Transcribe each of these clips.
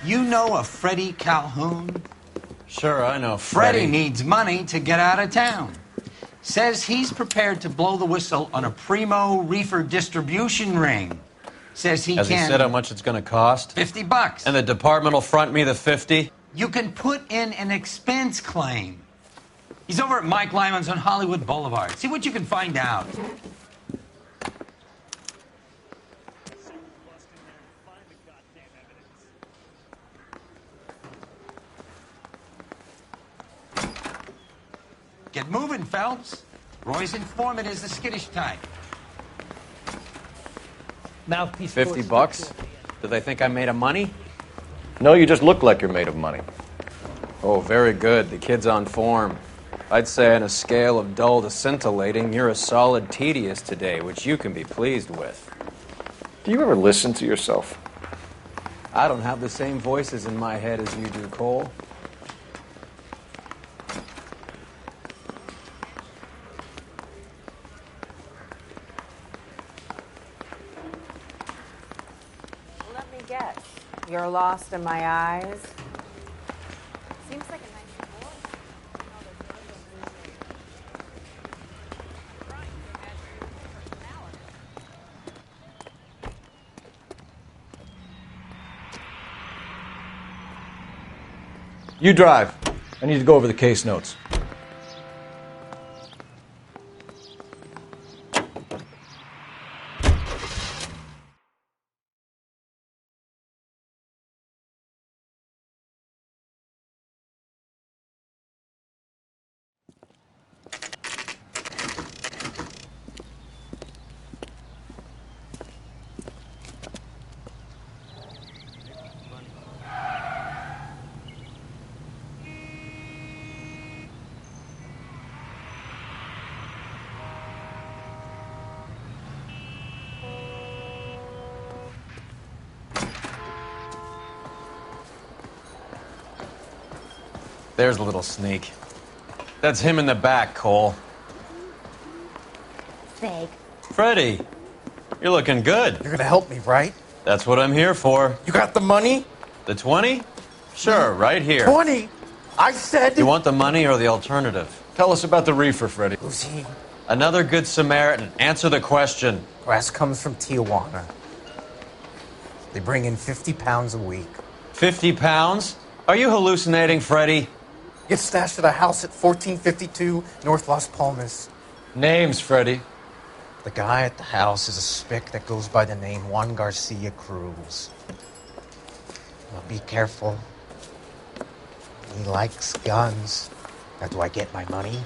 You know a Freddie Calhoun? Sure, I know Freddie needs money to get out of town. Says he's prepared to blow the whistle on a primo reefer distribution ring. Says he Has can... he said how much it's going to cost? $50. And the department will front me the 50? You can put in an expense claim. He's over at Mike Lyman's on Hollywood Boulevard. See what you can find out. Get moving, Phelps. Roy's informant is the skittish type. Mouthpiece. $50? Do they think I'm made of money? No, you just look like you're made of money. Oh, very good. The kid's on form. I'd say on a scale of dull to scintillating, you're a solid tedious today, which you can be pleased with. Do you ever listen to yourself? I don't have the same voices in my head as you do, Cole. Let me guess. You're lost in my eyes. Seems like a nice boy. You drive. I need to go over the case notes. There's a little sneak. That's him in the back, Cole. Fake. Freddie, you're looking good. You're gonna help me, right? That's what I'm here for. You got the money? The 20? Sure, right here. 20? I said... You want the money or the alternative? Tell us about the reefer, Freddie. Who's he? Another good Samaritan. Answer the question. Grass comes from Tijuana. They bring in 50 pounds a week. 50 pounds? Are you hallucinating, Freddie? Gets stashed at a house at 1452 North Las Palmas. Names, Freddie. The guy at the house is a spick that goes by the name Juan Garcia Cruz. Well, be careful. He likes guns. Now, do I get my money?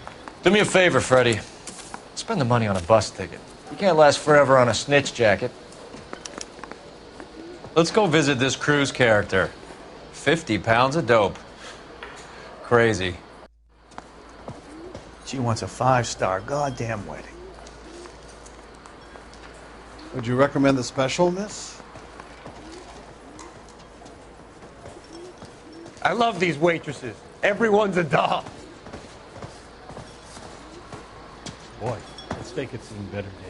Do me a favor, Freddie. Spend the money on a bus ticket. You can't last forever on a snitch jacket. Let's go visit this Cruz character. 50 pounds of dope. Crazy. She wants a 5-star goddamn wedding. Would you recommend the special, miss? I love these waitresses. Everyone's a doll. Boy, let's take it some better days.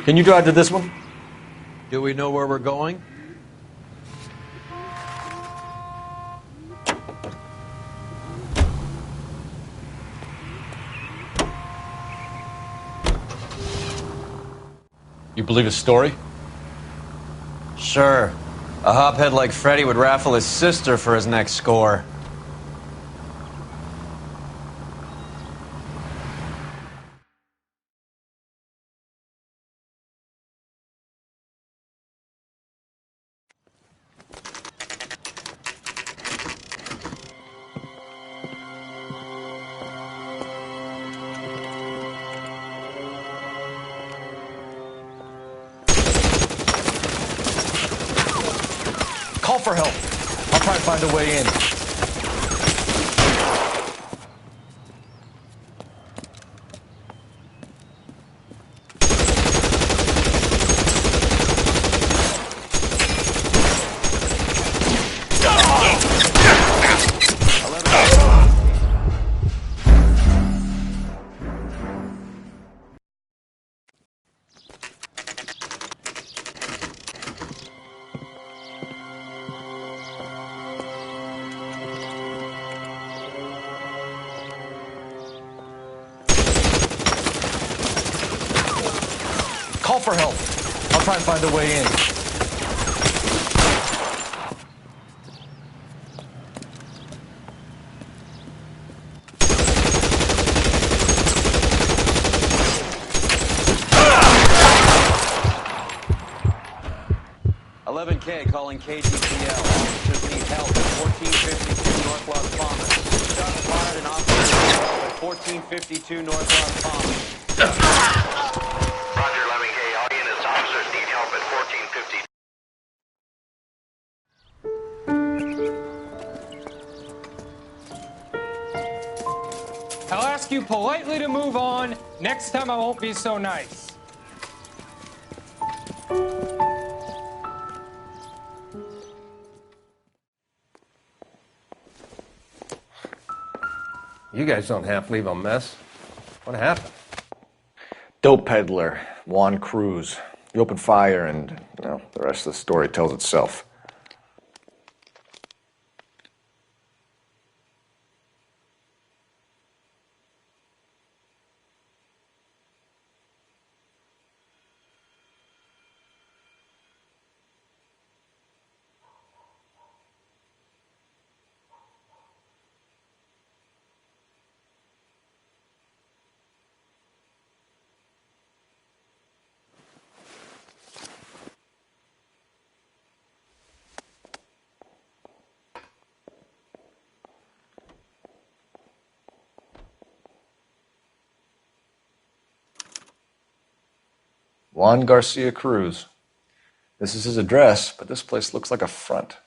Can you drive to this one? Do we know where we're going? You believe his story? Sure. A hophead like Freddie would raffle his sister for his next score. for help. I'll try and find a way in. Call for help. I'll try and find a way in. K calling KGPL. Officers need help at 1452 North Las Palmas. Shots fired and officers need help at 1452 North Las Palmas. Roger, 11K. All units, officers need help at 1450. I'll ask you politely to move on. Next time I won't be so nice. You guys don't have to leave a mess. What happened? Dope peddler, Juan Cruz. He opened fire and, well, the rest of the story tells itself. Juan Garcia Cruz. This is his address, but this place looks like a front.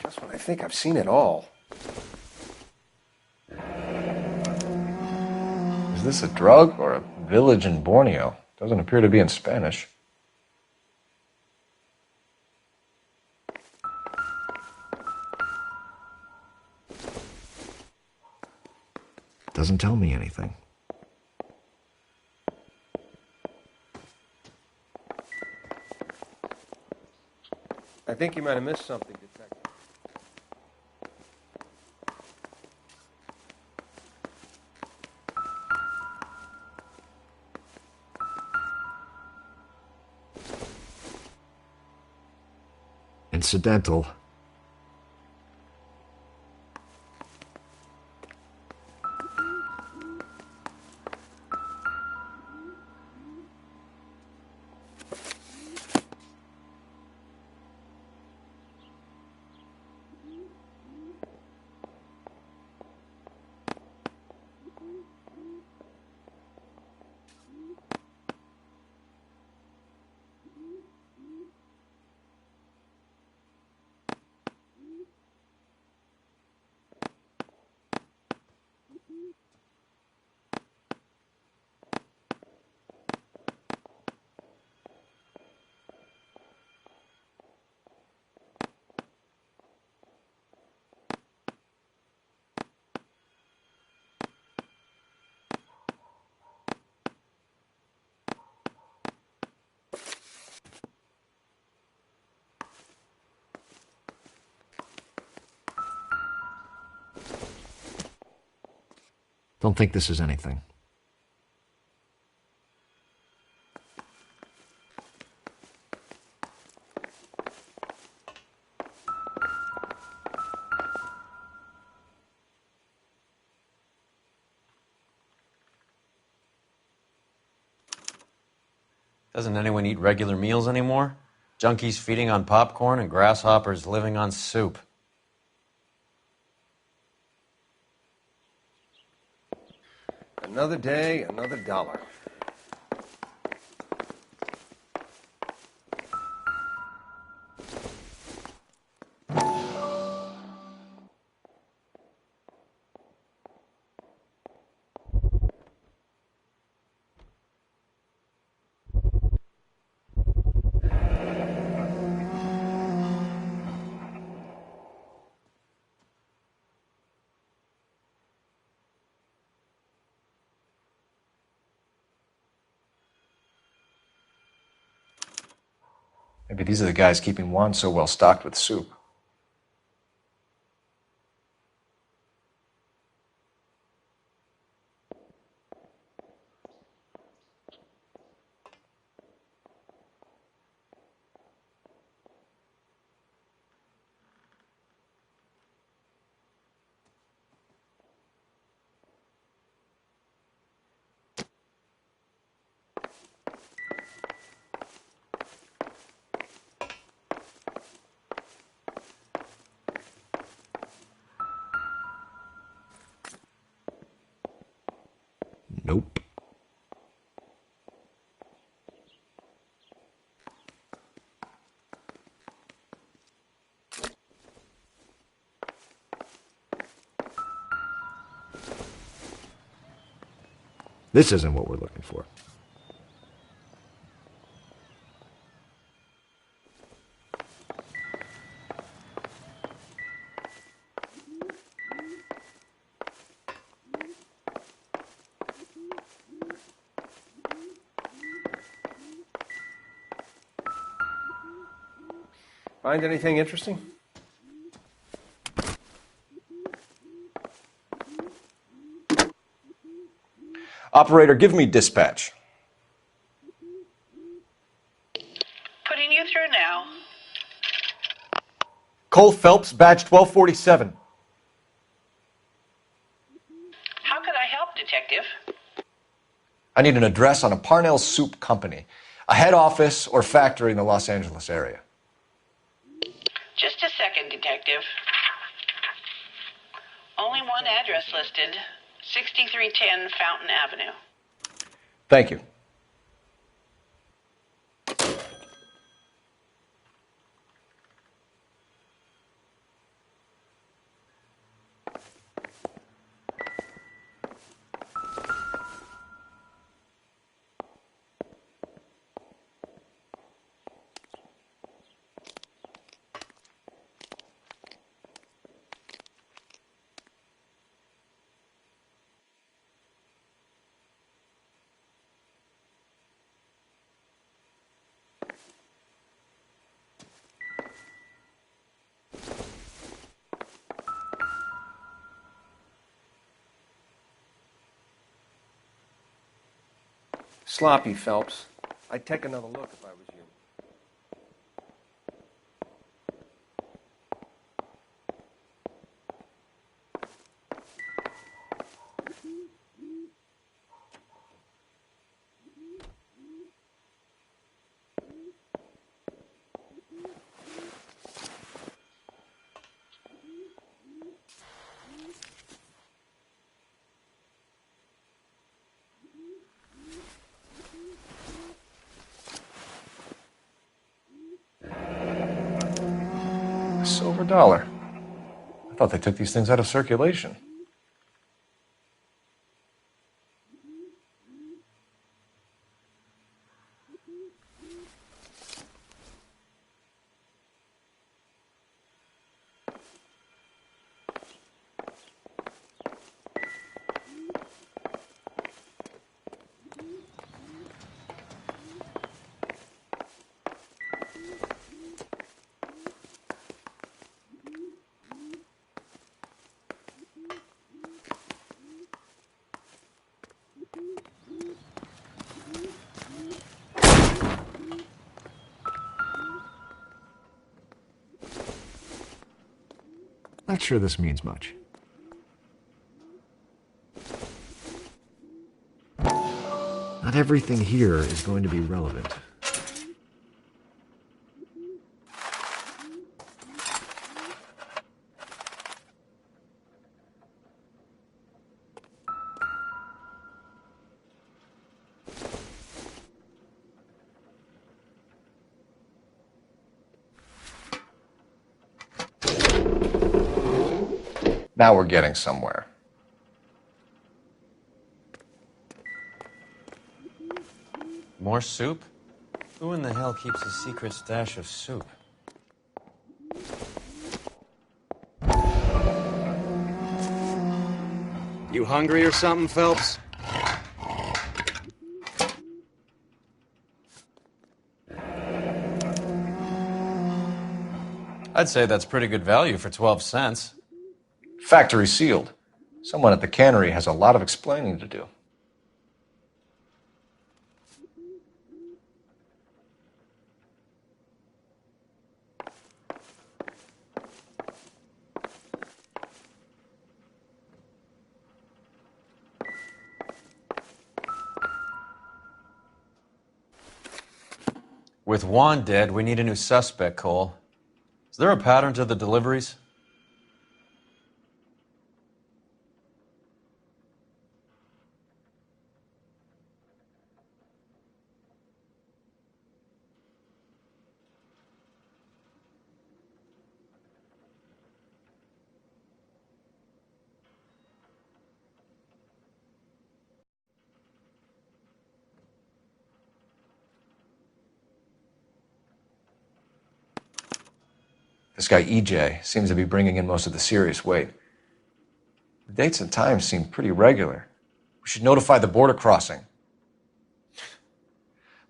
Just when I think I've seen it all. Is this a drug or a village in Borneo? Doesn't appear to be in Spanish. Doesn't tell me anything. I think you might have missed something, Detective. Incidental. Don't think this is anything. Doesn't anyone eat regular meals anymore? Junkies feeding on popcorn and grasshoppers living on soup. Another day, another dollar. Maybe these are the guys keeping Juan so well stocked with soup. Nope. This isn't what we're looking for. Find anything interesting? Operator, give me dispatch. Putting you through now. Cole Phelps, badge 1247. How could I help, Detective? I need an address on a Parnell Soup Company, a head office or factory in the Los Angeles area. Just a second, Detective. Only one address listed. 6310 Fountain Avenue. Thank you. Sloppy, Phelps. I'd take another look if I was you. A silver dollar. I thought they took these things out of circulation. Not sure this means much. Not Not everything here is going to be relevant. Now we're getting somewhere. More soup? Who in the hell keeps a secret stash of soup? You hungry or something, Phelps? I'd say that's pretty good value for 12 cents. Factory sealed. Someone at the cannery has a lot of explaining to do. With Juan dead, we need a new suspect, Cole. Is there a pattern to the deliveries? This guy EJ seems to be bringing in most of the serious weight. The dates and times seem pretty regular. We should notify the border crossing.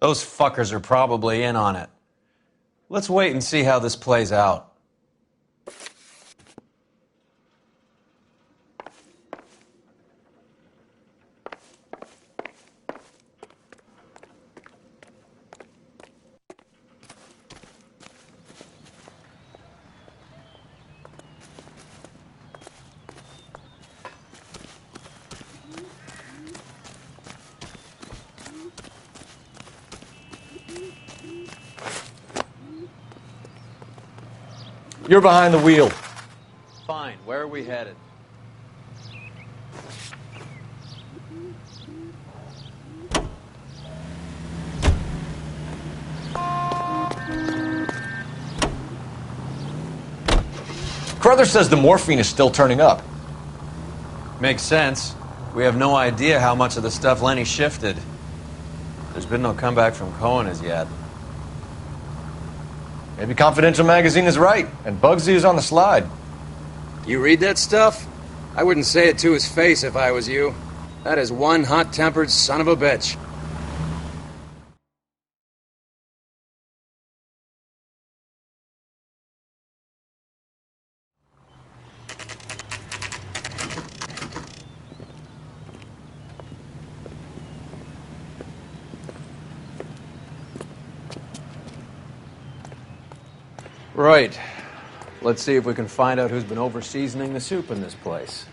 Those fuckers are probably in on it. Let's wait and see how this plays out. You're behind the wheel. Fine, where are we headed? Carruthers says the morphine is still turning up. Makes sense. We have no idea how much of the stuff Lenny shifted. There's been no comeback from Cohen as yet. Maybe Confidential Magazine is right, and Bugsy is on the slide. You read that stuff? I wouldn't say it to his face if I was you. That is one hot-tempered son of a bitch. Right. Let's see if we can find out who's been over-seasoning the soup in this place.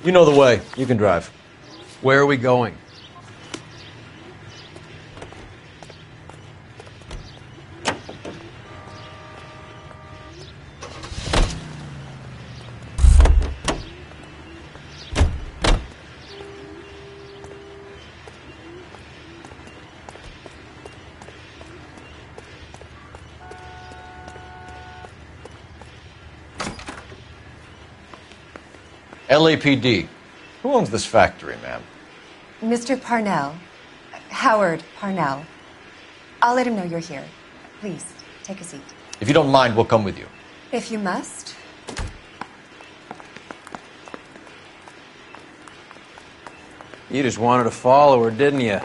You know the way. You can drive. Where are we going? LAPD. Who owns this factory, ma'am? Mr. Parnell. Howard Parnell. I'll let him know you're here. Please, take a seat. If you don't mind, we'll come with you. If you must. You just wanted to follow her, didn't you?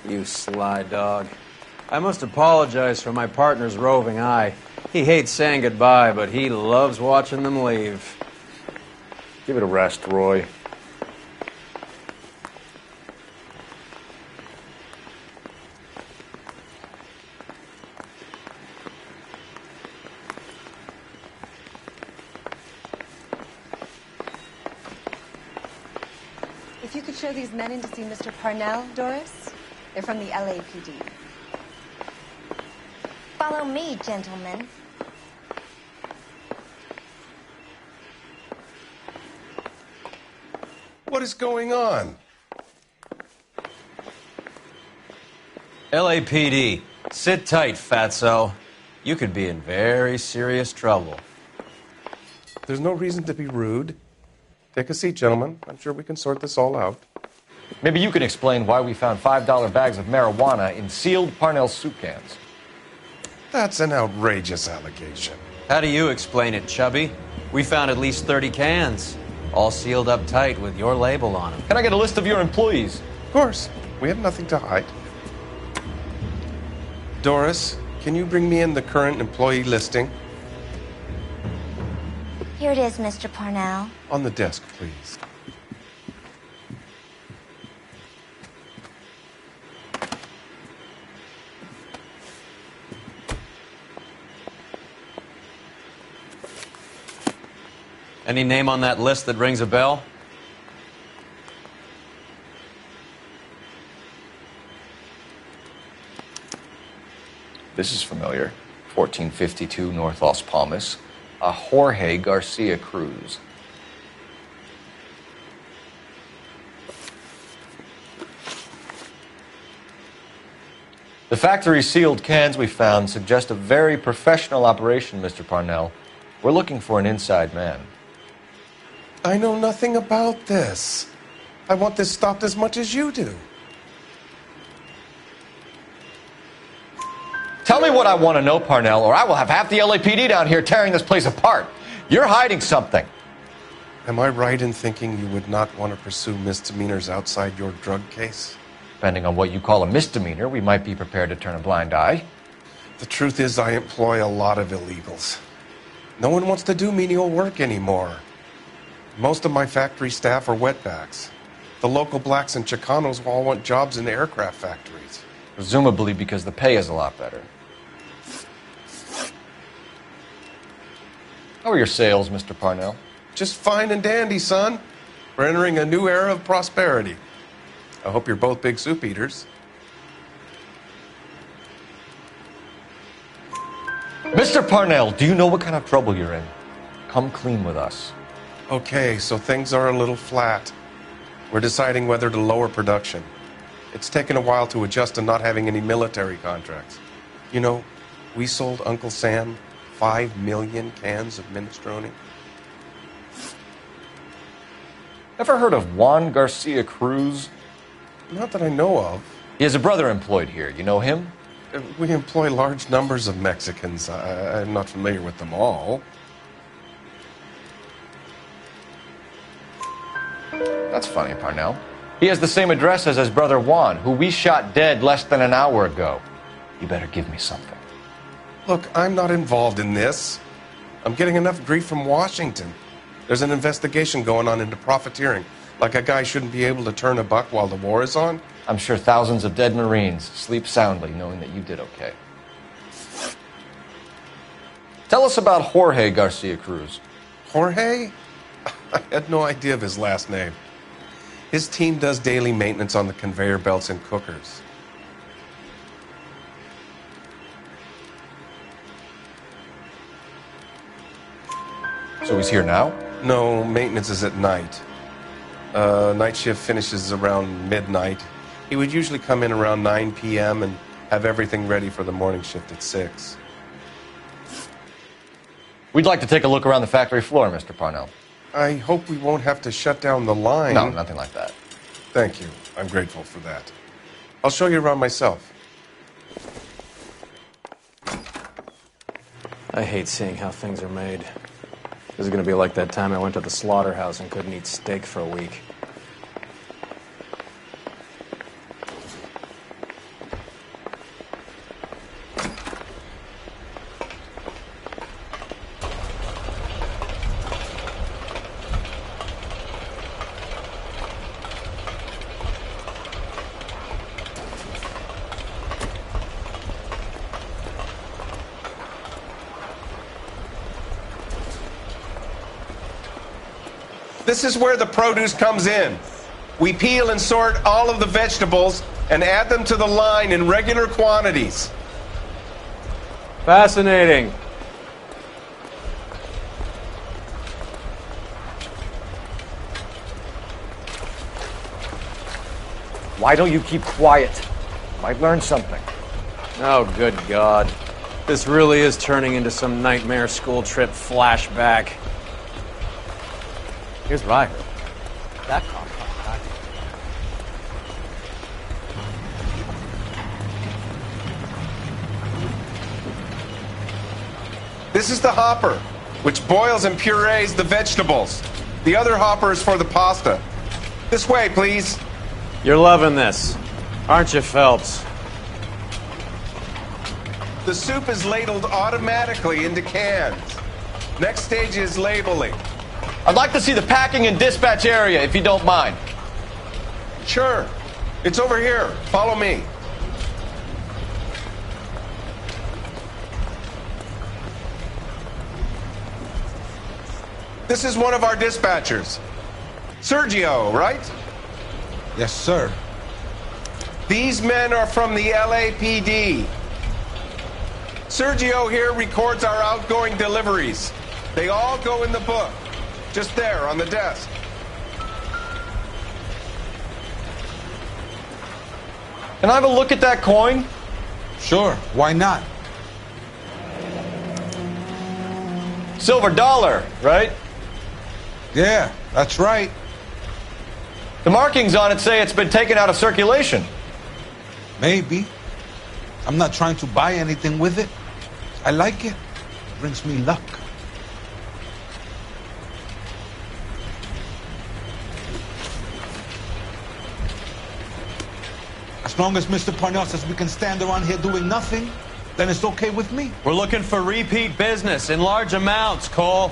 You sly dog. I must apologize for my partner's roving eye. He hates saying goodbye, but he loves watching them leave. Give it a rest, Roy. If you could show these men in to see Mr. Parnell, Doris. They're from the LAPD. Follow me, gentlemen. What is going on? LAPD, sit tight, fatso. You could be in very serious trouble. There's no reason to be rude. Take a seat, gentlemen. I'm sure we can sort this all out. Maybe you can explain why we found $5 bags of marijuana in sealed Parnell soup cans. That's an outrageous allegation. How do you explain it, Chubby? We found at least 30 cans, all sealed up tight with your label on them. Can I get a list of your employees? Of course. We have nothing to hide. Doris, can you bring me in the current employee listing? Here it is, Mr. Parnell. On the desk, please. Any name on that list that rings a bell? This is familiar. 1452 North Las Palmas. A Jorge Garcia Cruz. The factory sealed cans we found suggest a very professional operation, Mr. Parnell. We're looking for an inside man. I know nothing about this. I want this stopped as much as you do. Tell me what I want to know, Parnell, or I will have half the LAPD down here tearing this place apart. You're hiding something. Am I right in thinking you would not want to pursue misdemeanors outside your drug case? Depending on what you call a misdemeanor, we might be prepared to turn a blind eye. The truth is, I employ a lot of illegals. No one wants to do menial work anymore. Most of my factory staff are wetbacks. The local blacks and Chicanos all want jobs in the aircraft factories. Presumably because the pay is a lot better. How are your sales, Mr. Parnell? Just fine and dandy, son. We're entering a new era of prosperity. I hope you're both big soup eaters. Mr. Parnell, do you know what kind of trouble you're in? Come clean with us. Okay, so things are a little flat. We're deciding whether to lower production. It's taken a while to adjust to not having any military contracts. You know, we sold Uncle Sam 5 million cans of minestrone. Ever heard of Juan Garcia Cruz? Not that I know of. He has a brother employed here. You know him? We employ large numbers of Mexicans. I'm not familiar with them all. That's funny, Parnell. He has the same address as his brother Juan, who we shot dead less than an hour ago. You better give me something. Look, I'm not involved in this. I'm getting enough grief from Washington. There's an investigation going on into profiteering. Like a guy shouldn't be able to turn a buck while the war is on. I'm sure thousands of dead Marines sleep soundly knowing that you did okay. Tell us about Jorge Garcia Cruz. Jorge? I had no idea of his last name. His team does daily maintenance on the conveyor belts and cookers. So he's here now? No, maintenance is at night. Night shift finishes around midnight. He would usually come in around 9 p.m. and have everything ready for the morning shift at 6. We'd like to take a look around the factory floor, Mr. Parnell. I hope we won't have to shut down the line. No, nothing like that. Thank you. I'm grateful for that. I'll show you around myself. I hate seeing how things are made. This is going to be like that time I went to the slaughterhouse and couldn't eat steak for a week. This is where the produce comes in. We peel and sort all of the vegetables and add them to the line in regular quantities. Fascinating. Why don't you keep quiet? Might learn something. Oh, good God. This really is turning into some nightmare school trip flashback. Here's what I heard. That compound. This is the hopper, which boils and purees the vegetables. The other hopper is for the pasta. This way, please. You're loving this, aren't you, Phelps? The soup is ladled automatically into cans. Next stage is labeling. I'd like to see the packing and dispatch area, if you don't mind. Sure. It's over here. Follow me. This is one of our dispatchers. Sergio, right? Yes, sir. These men are from the LAPD. Sergio here records our outgoing deliveries. They all go in the book. Just there, on the desk. Can I have a look at that coin? Sure, why not? Silver dollar, right? Yeah, that's right. The markings on it say it's been taken out of circulation. Maybe. I'm not trying to buy anything with it. I like it. It brings me luck. As long as Mr. Parnell says we can stand around here doing nothing, then it's okay with me. We're looking for repeat business in large amounts, Cole.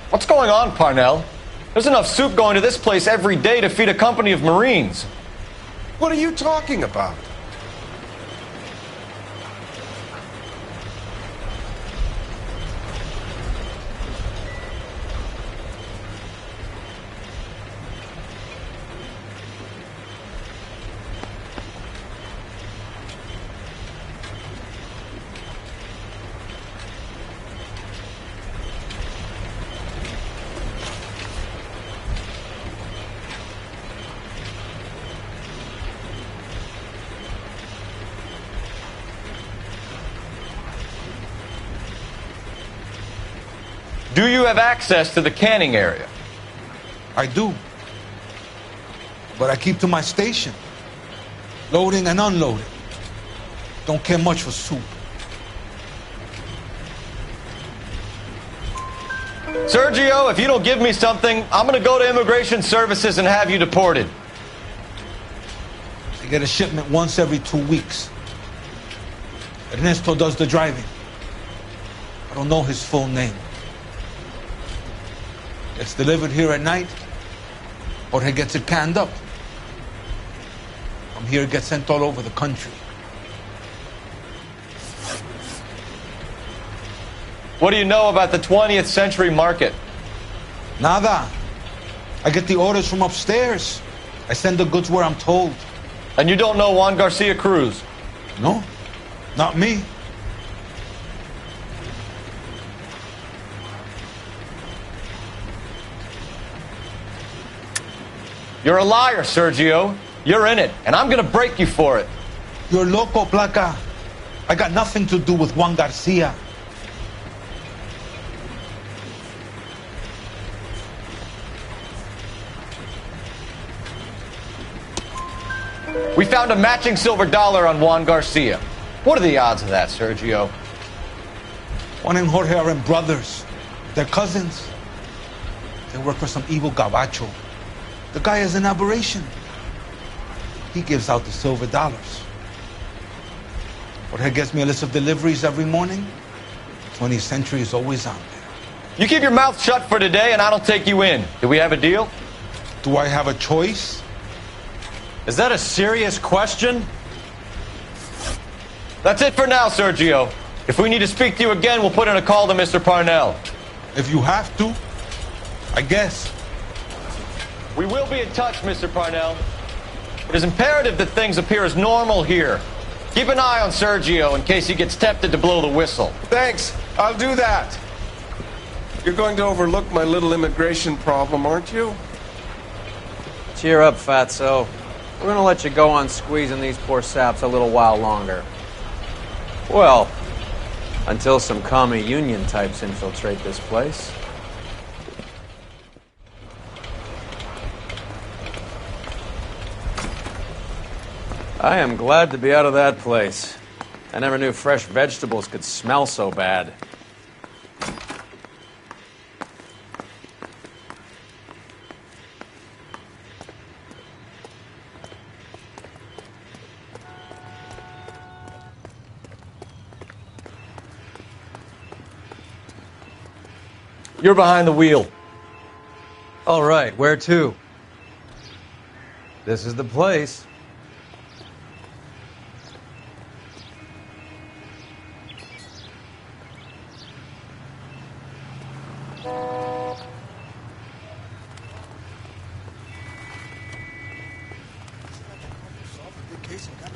What's going on, Parnell? There's enough soup going to this place every day to feed a company of Marines. What are you talking about? Do you have access to the canning area? I do. But I keep to my station. Loading and unloading. Don't care much for soup. Sergio, if you don't give me something, I'm gonna go to Immigration Services and have you deported. I get a shipment once every 2 weeks. Ernesto does the driving. I don't know his full name. It's delivered here at night, or he gets it canned up. From here, it gets sent all over the country. What do you know about the 20th century market? Nada. I get the orders from upstairs. I send the goods where I'm told. And you don't know Juan Garcia Cruz? No, not me. You're a liar, Sergio. You're in it, and I'm gonna break you for it. You're loco, Placa. I got nothing to do with Juan Garcia. We found a matching silver dollar on Juan Garcia. What are the odds of that, Sergio? Juan and Jorge are brothers. They're cousins. They work for some evil gabacho. The guy is an aberration. He gives out the silver dollars. Jorge gets me a list of deliveries every morning. 20th Century is always on there. You keep your mouth shut for today, and I don't take you in. Do we have a deal? Do I have a choice? Is that a serious question? That's it for now, Sergio. If we need to speak to you again, we'll put in a call to Mr. Parnell. If you have to, I guess. We will be in touch, Mr. Parnell. It is imperative that things appear as normal here. Keep an eye on Sergio in case he gets tempted to blow the whistle. Thanks. I'll do that. You're going to overlook my little immigration problem, aren't you? Cheer up, fatso. We're gonna let you go on squeezing these poor saps a little while longer. Well, until some commie union types infiltrate this place. I am glad to be out of that place. I never knew fresh vegetables could smell so bad. You're behind the wheel. All right, where to? This is the place.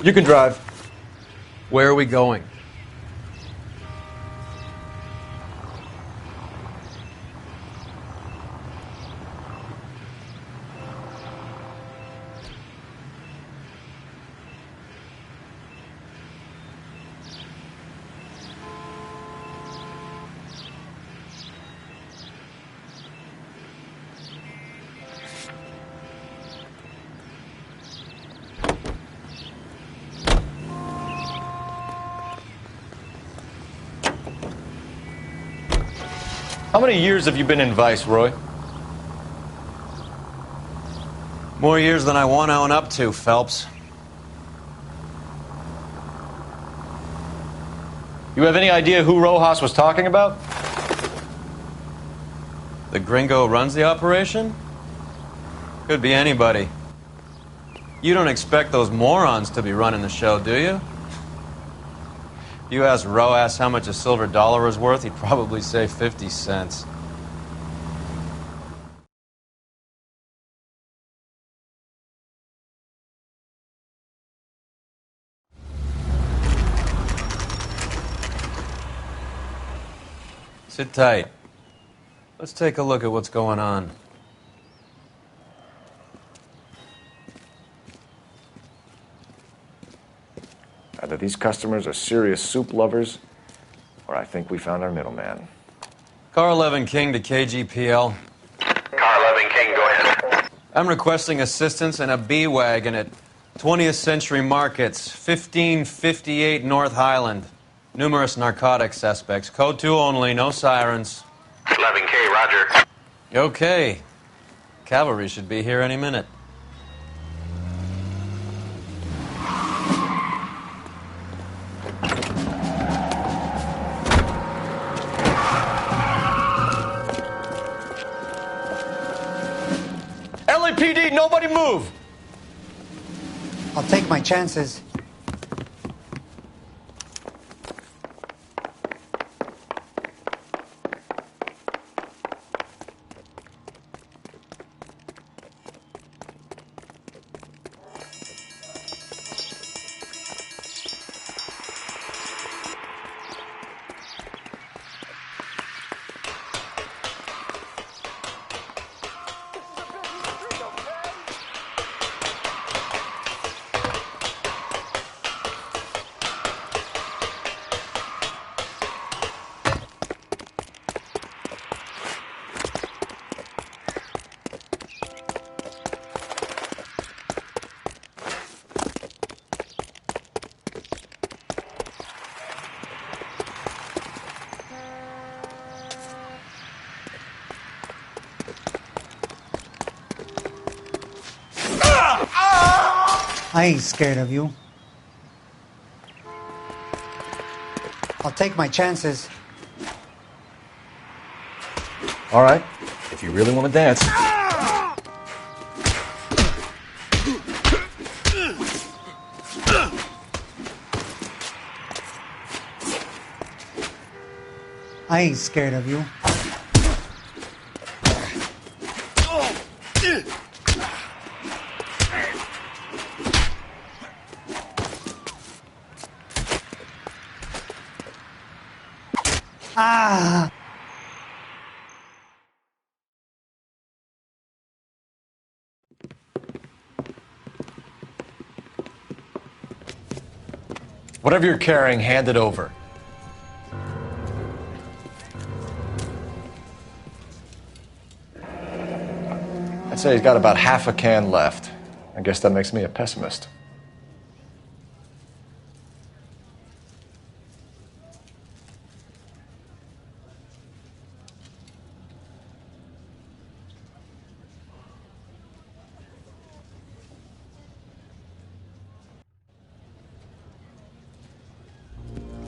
You can drive. Where are we going? How many years have you been in Vice, Roy? More years than I want to own up to, Phelps. You have any idea who Rojas was talking about? The gringo runs the operation? Could be anybody. You don't expect those morons to be running the show, do you? If you asked Rojas how much a silver dollar was worth, he'd probably say 50 cents. Sit tight. Let's take a look at what's going on. Either these customers are serious soup lovers, or I think we found our middleman. Car 11 King to KGPL. Car 11 King, go ahead. I'm requesting assistance in a B-Wagon at 20th Century Markets, 1558 North Highland. Numerous narcotic suspects. Code 2 only, no sirens. 11K, roger. Okay. Cavalry should be here any minute. LAPD, nobody move! I'll take my chances. I ain't scared of you. I'll take my chances. All right, if you really want to dance. I ain't scared of you. Ah! Whatever you're carrying, hand it over. I'd say he's got about half a can left. I guess that makes me a pessimist.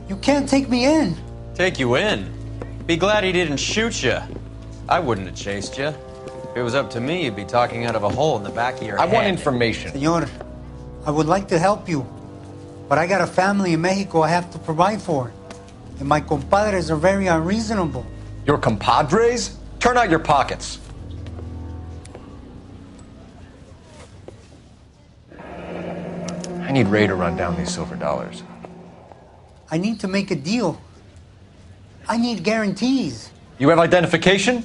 You can't take me in. Take you in? Be glad he didn't shoot you. I wouldn't have chased you. If it was up to me, you'd be talking out of a hole in the back of your head. I want information. Senor, I would like to help you, but I got a family in Mexico I have to provide for. And my compadres are very unreasonable. Your compadres? Turn out your pockets. I need Ray to run down these silver dollars. I need to make a deal. I need guarantees. You have identification?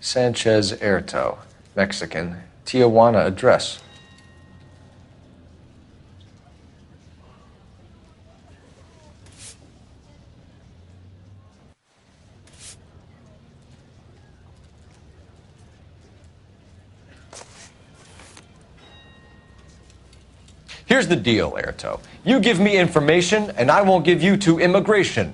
Sanchez Erto, Mexican, Tijuana address. Here's the deal, Erto. You give me information, and I won't give you to immigration.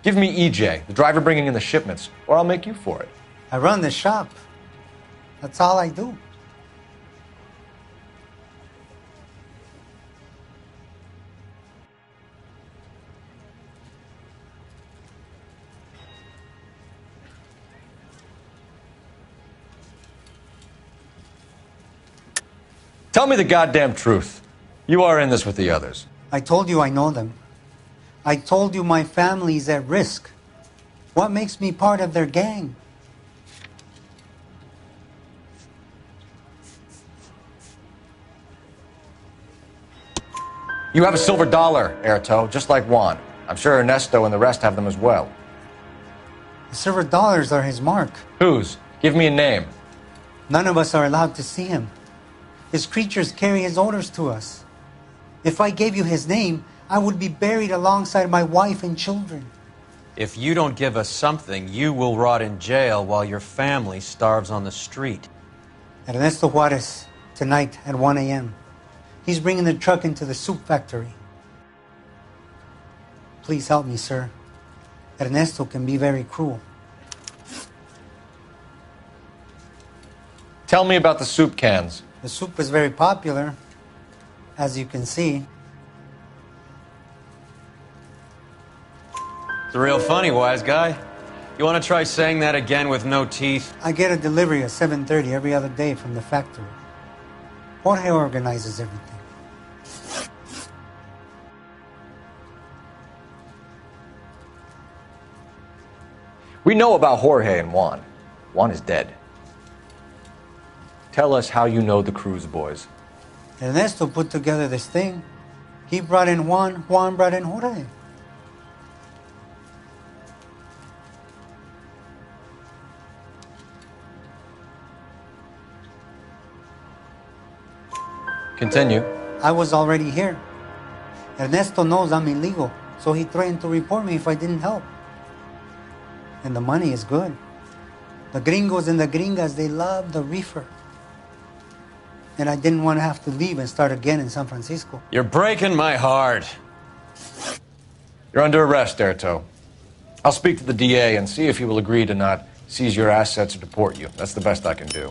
Give me EJ, the driver bringing in the shipments, or I'll make you for it. I run the shop. That's all I do. Tell me the goddamn truth. You are in this with the others. I told you I know them. I told you my family's at risk. What makes me part of their gang? You have a silver dollar, Erto, just like Juan. I'm sure Ernesto and the rest have them as well. The silver dollars are his mark. Whose? Give me a name. None of us are allowed to see him. His creatures carry his orders to us. If I gave you his name, I would be buried alongside my wife and children. If you don't give us something, you will rot in jail while your family starves on the street. Ernesto Juarez, tonight at 1 a.m. He's bringing the truck into the soup factory. Please help me, sir. Ernesto can be very cruel. Tell me about the soup cans. The soup is very popular, as you can see. It's real funny, wise guy. You want to try saying that again with no teeth? I get a delivery at 7:30 every other day from the factory. Jorge organizes everything. We know about Jorge and Juan. Juan is dead. Tell us how you know the Cruz boys. Ernesto put together this thing. He brought in Juan, Juan brought in Jorge. Continue. I was already here. Ernesto knows I'm illegal, so he threatened to report me if I didn't help. And the money is good. The gringos and the gringas, they love the reefer. And I didn't want to have to leave and start again in San Francisco. You're breaking my heart. You're under arrest, Erto. I'll speak to the DA and see if he will agree to not seize your assets or deport you. That's the best I can do.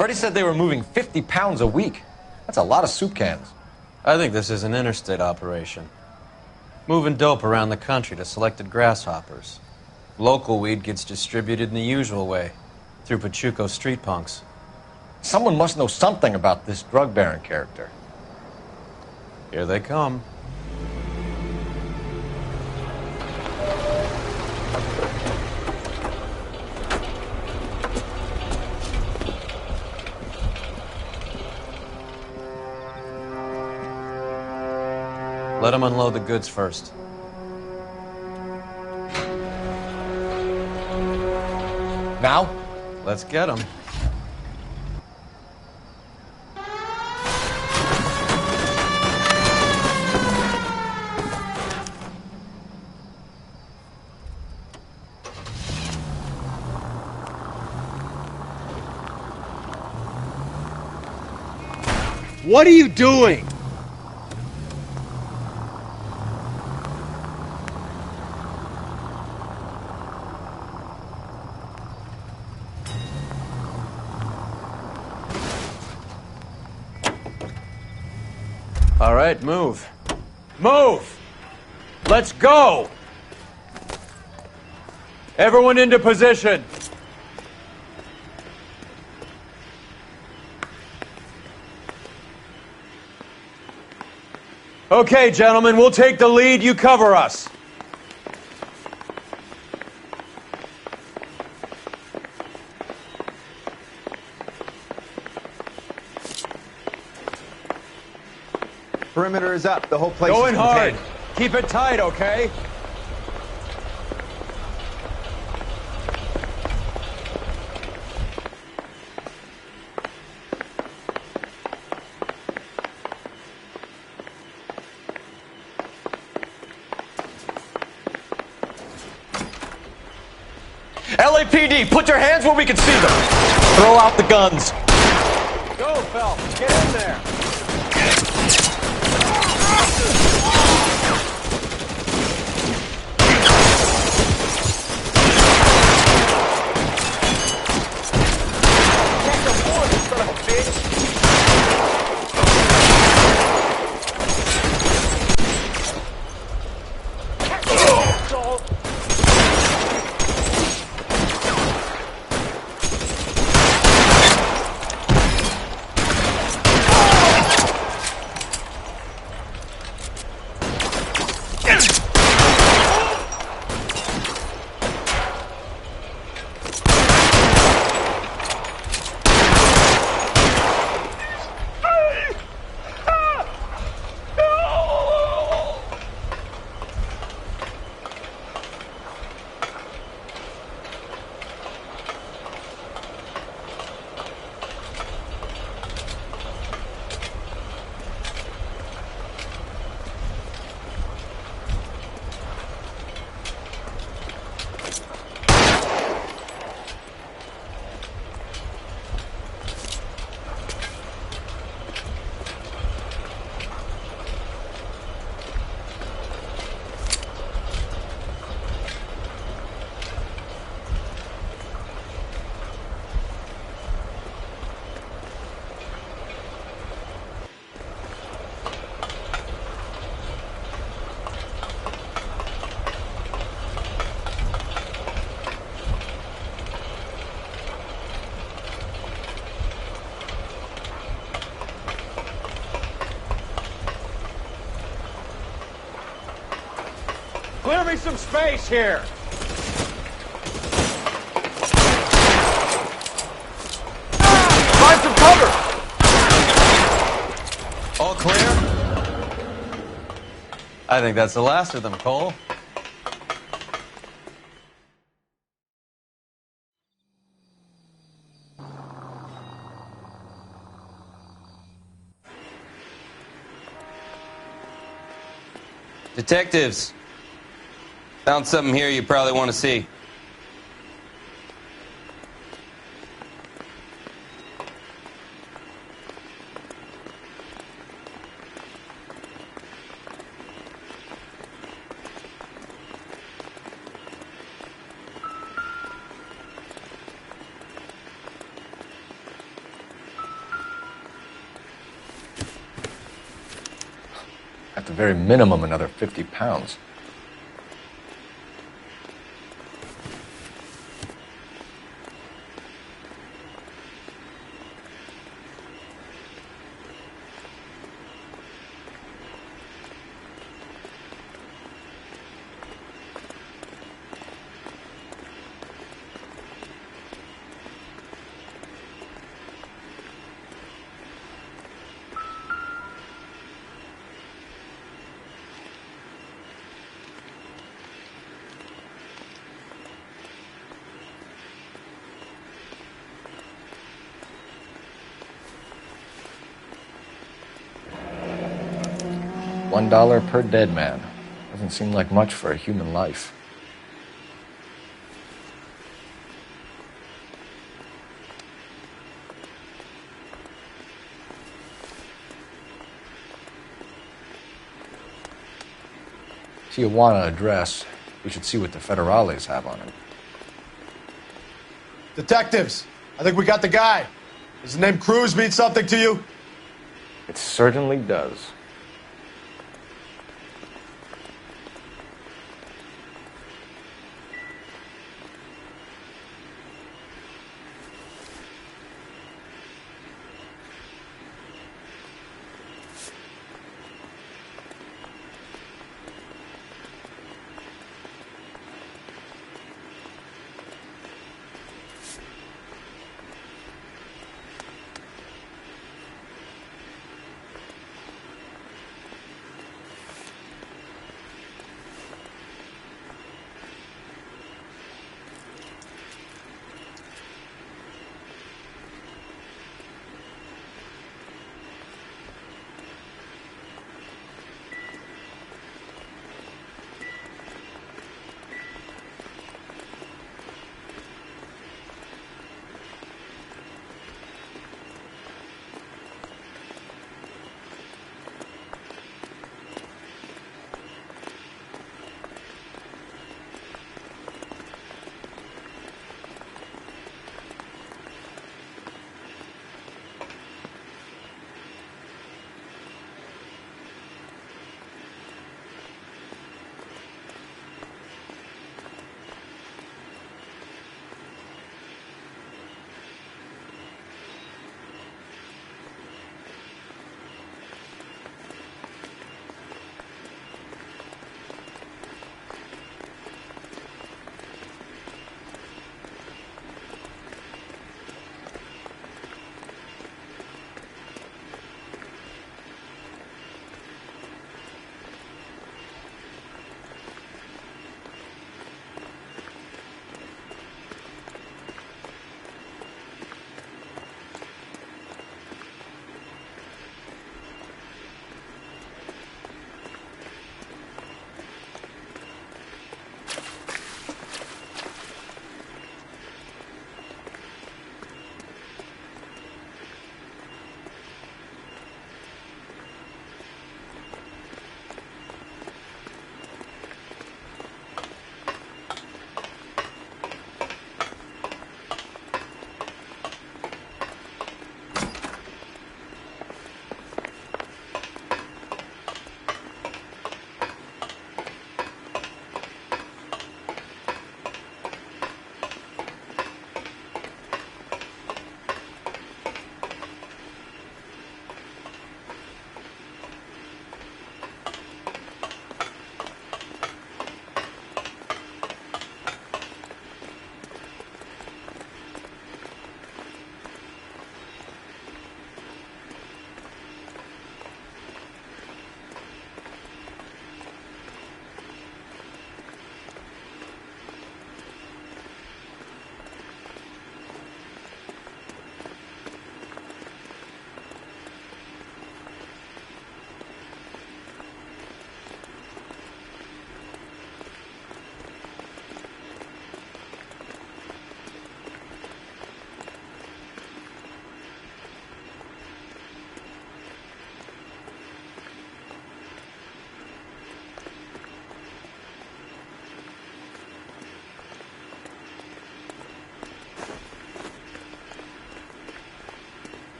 Freddie said they were moving 50 pounds a week. That's a lot of soup cans. I think this is an interstate operation. Moving dope around the country to selected grasshoppers. Local weed gets distributed in the usual way, through Pachuco street punks. Someone must know something about this drug baron character. Here they come. Let them unload the goods first. Now? Let's get them. What are you doing? All right, move. Move! Let's go! Everyone into position. Okay, gentlemen, we'll take the lead. You cover us. Perimeter is up. The whole place Going is hard. contained. Keep it tight, okay? LAPD, put your hands where we can see them. Throw out the guns. Go, Phelps. Get in there. Clear me some space here! Find some cover! All clear? I think that's the last of them, Cole. Detectives, found something here you probably want to see. At the very minimum, another 50 pounds. $1 per dead man. Doesn't seem like much for a human life. Tijuana address. We should see what the federales have on it. Detectives, I think we got the guy. Does the name Cruz mean something to you? It certainly does.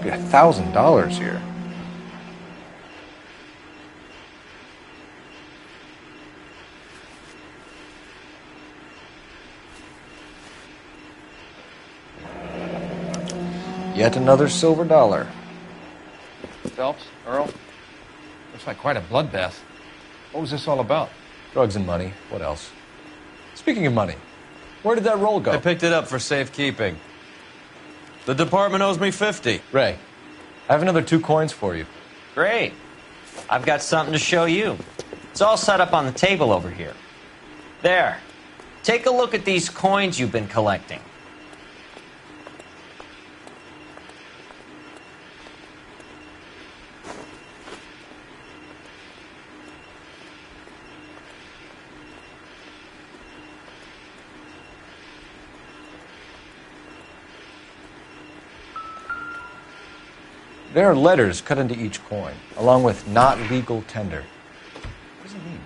be $1,000 here. Yet another silver dollar. Phelps, Earl, looks like quite a bloodbath. What was this all about? Drugs and money. What else? Speaking of money, where did that roll go? I picked it up for safekeeping. The department owes me 50. Ray, I have another 2 coins for you. Great. I've got something to show you. It's all set up on the table over here. There. Take a look at these coins you've been collecting. There are letters cut into each coin, along with not legal tender. What does it mean?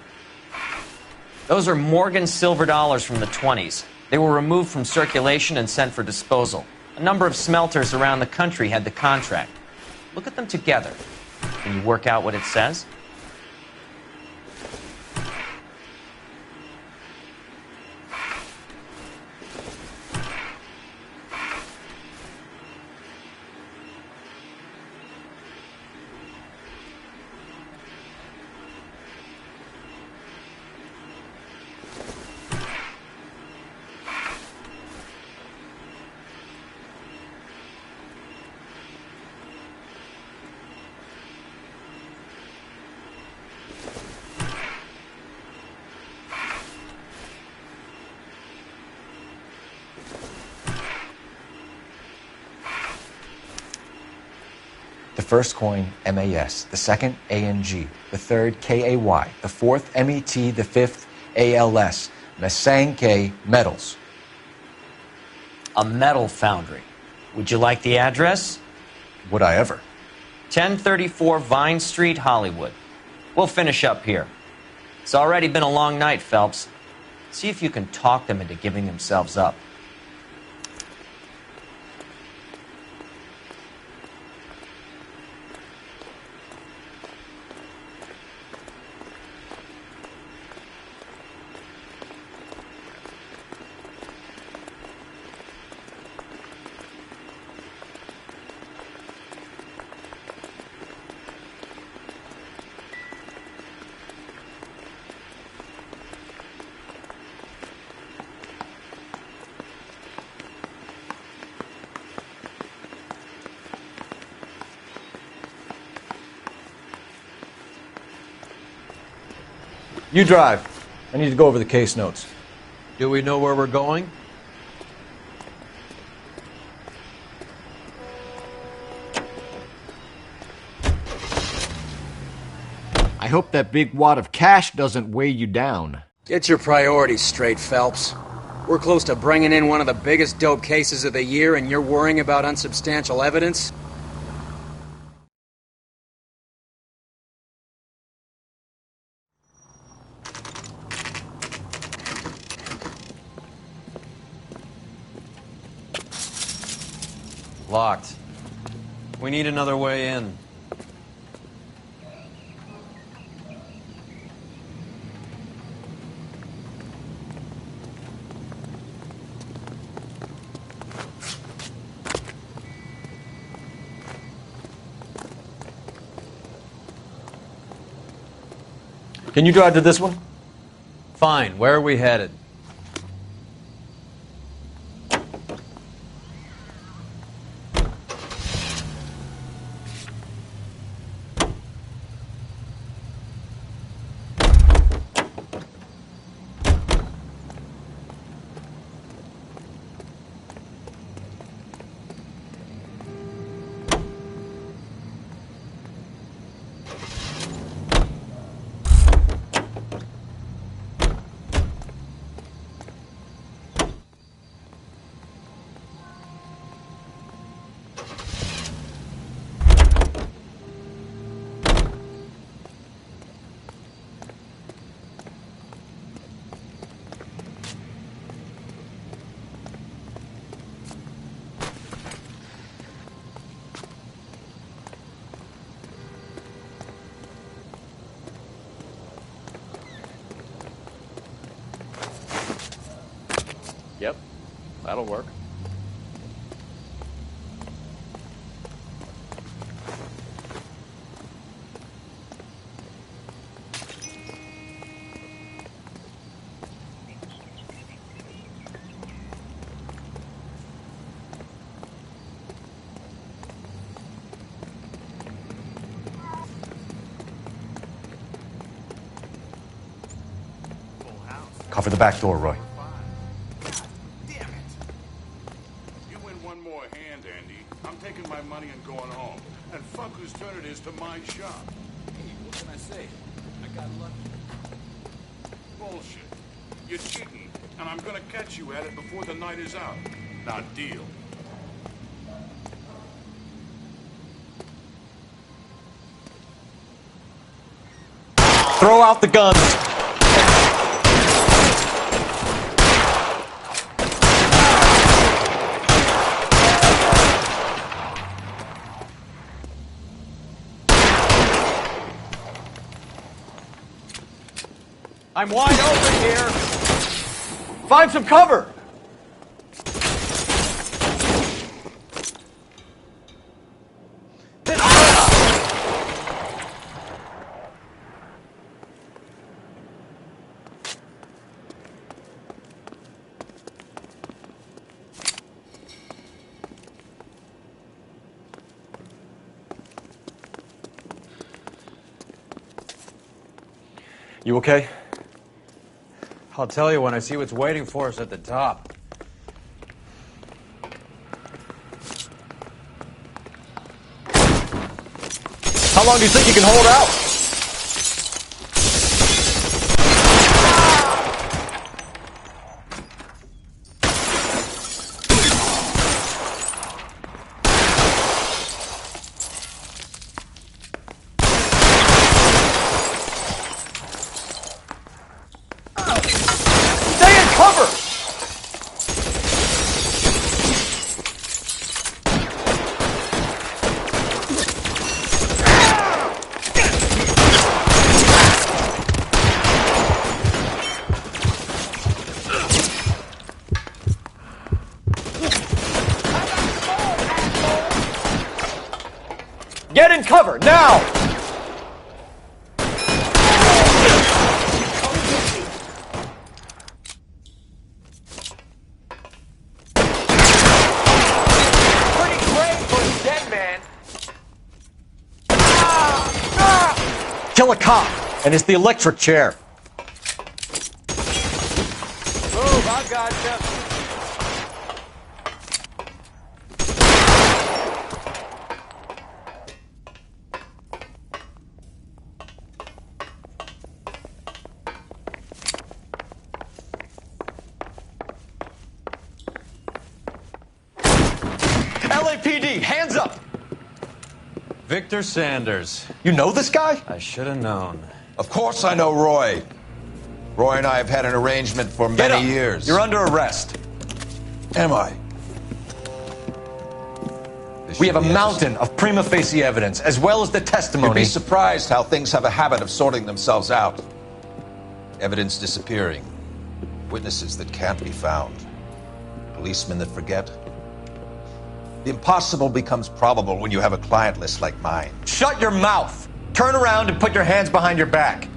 Those are Morgan silver dollars from the 20s. They were removed from circulation and sent for disposal. A number of smelters around the country had the contract. Look at them together. Can you work out what it says? The first coin, MAS. The second, ANG. The third, KAY. The fourth, MET. The fifth, ALS. Masanke Metals. A metal foundry. Would you like the address? Would I ever? 1034 Vine Street, Hollywood. We'll finish up here. It's already been a long night, Phelps. See if you can talk them into giving themselves up. You drive. I need to go over the case notes. Do we know where we're going? I hope that big wad of cash doesn't weigh you down. Get your priorities straight, Phelps. We're close to bringing in one of the biggest dope cases of the year, and you're worrying about unsubstantial evidence? Locked. We need another way in. Can you drive to this one? Fine. Where are we headed? Yep, that'll work. Cover the back door, Roy. You win one more hand, Andy. I'm taking my money and going home. And fuck whose turn it is to my shop. Hey, what can I say? I got lucky. Bullshit. You're cheating, and I'm gonna catch you at it before the night is out. Now deal. Throw out the guns. I'm wide open here. Find some cover. You okay? I'll tell you when I see what's waiting for us at the top. How long do you think you can hold out? Get in cover, now! Pretty great for a dead man. Kill a cop, and it's the electric chair. Move, I gotcha. LAPD, hands up! Victor Sanders. You know this guy? I should have known. Of course I know Roy. Roy and I have had an arrangement for Get many up. years. You're under arrest. Am I? We have a mountain of prima facie evidence, as well as the testimony. You'd be surprised how things have a habit of sorting themselves out. Evidence disappearing. Witnesses that can't be found. Policemen that forget. The impossible becomes probable when you have a client list like mine. Shut your mouth! Turn around and put your hands behind your back.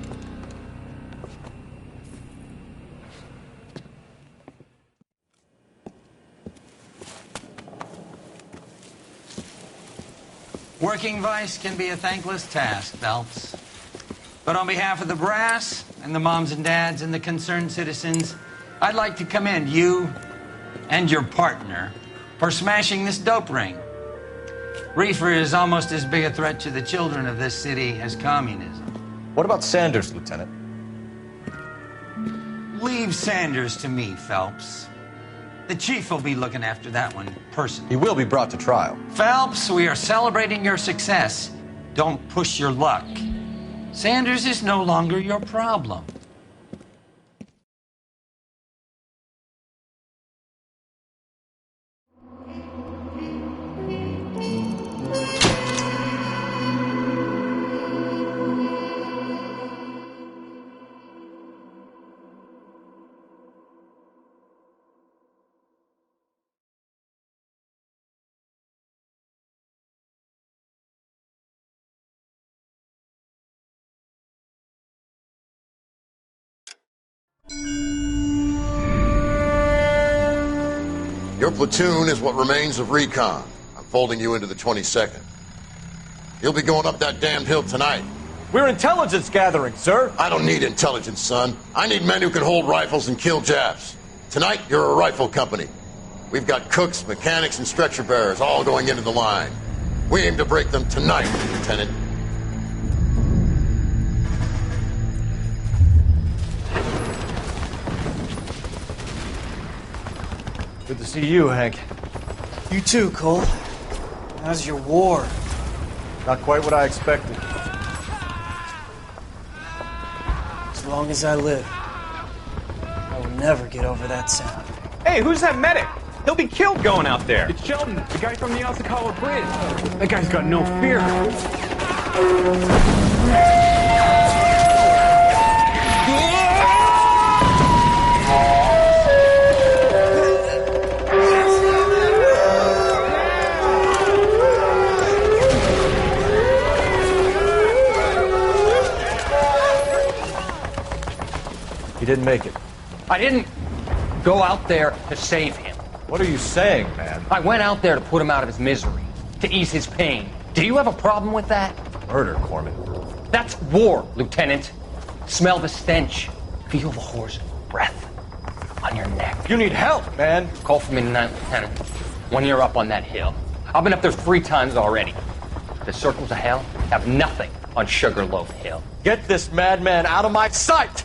Working vice can be a thankless task, Phelps. But on behalf of the brass and the moms and dads and the concerned citizens, I'd like to commend you and your partner for smashing this dope ring. Reefer is almost as big a threat to the children of this city as communism. What about Sanders, Lieutenant? Leave Sanders to me, Phelps. The chief will be looking after that one personally. He will be brought to trial. Phelps, we are celebrating your success. Don't push your luck. Sanders is no longer your problem. Your platoon is what remains of recon. I'm folding you into the 22nd. You'll be going up that damned hill tonight. We're intelligence gathering, sir. I don't need intelligence, son. I need men who can hold rifles and kill Japs. Tonight, you're a rifle company. We've got cooks, mechanics, and stretcher bearers all going into the line. We aim to break them tonight, Lieutenant. Good to see you, Hank. You too, Cole. How's your war? Not quite what I expected. As long as I live, I will never get over that sound. Hey, who's that medic? He'll be killed going out there. It's Sheldon, the guy from the Osakawa Bridge. That guy's got no fear. He didn't make it. I didn't go out there to save him. What are you saying, man? I went out there to put him out of his misery, to ease his pain. Do you have a problem with that? Murder, Corman. That's war, Lieutenant. Smell the stench. Feel the horse breath on your neck. You need help, man. Call for me tonight, Lieutenant. When you're up on that hill. I've been up there 3 times already. The circles of hell have nothing on Sugarloaf Hill. Get this madman out of my sight!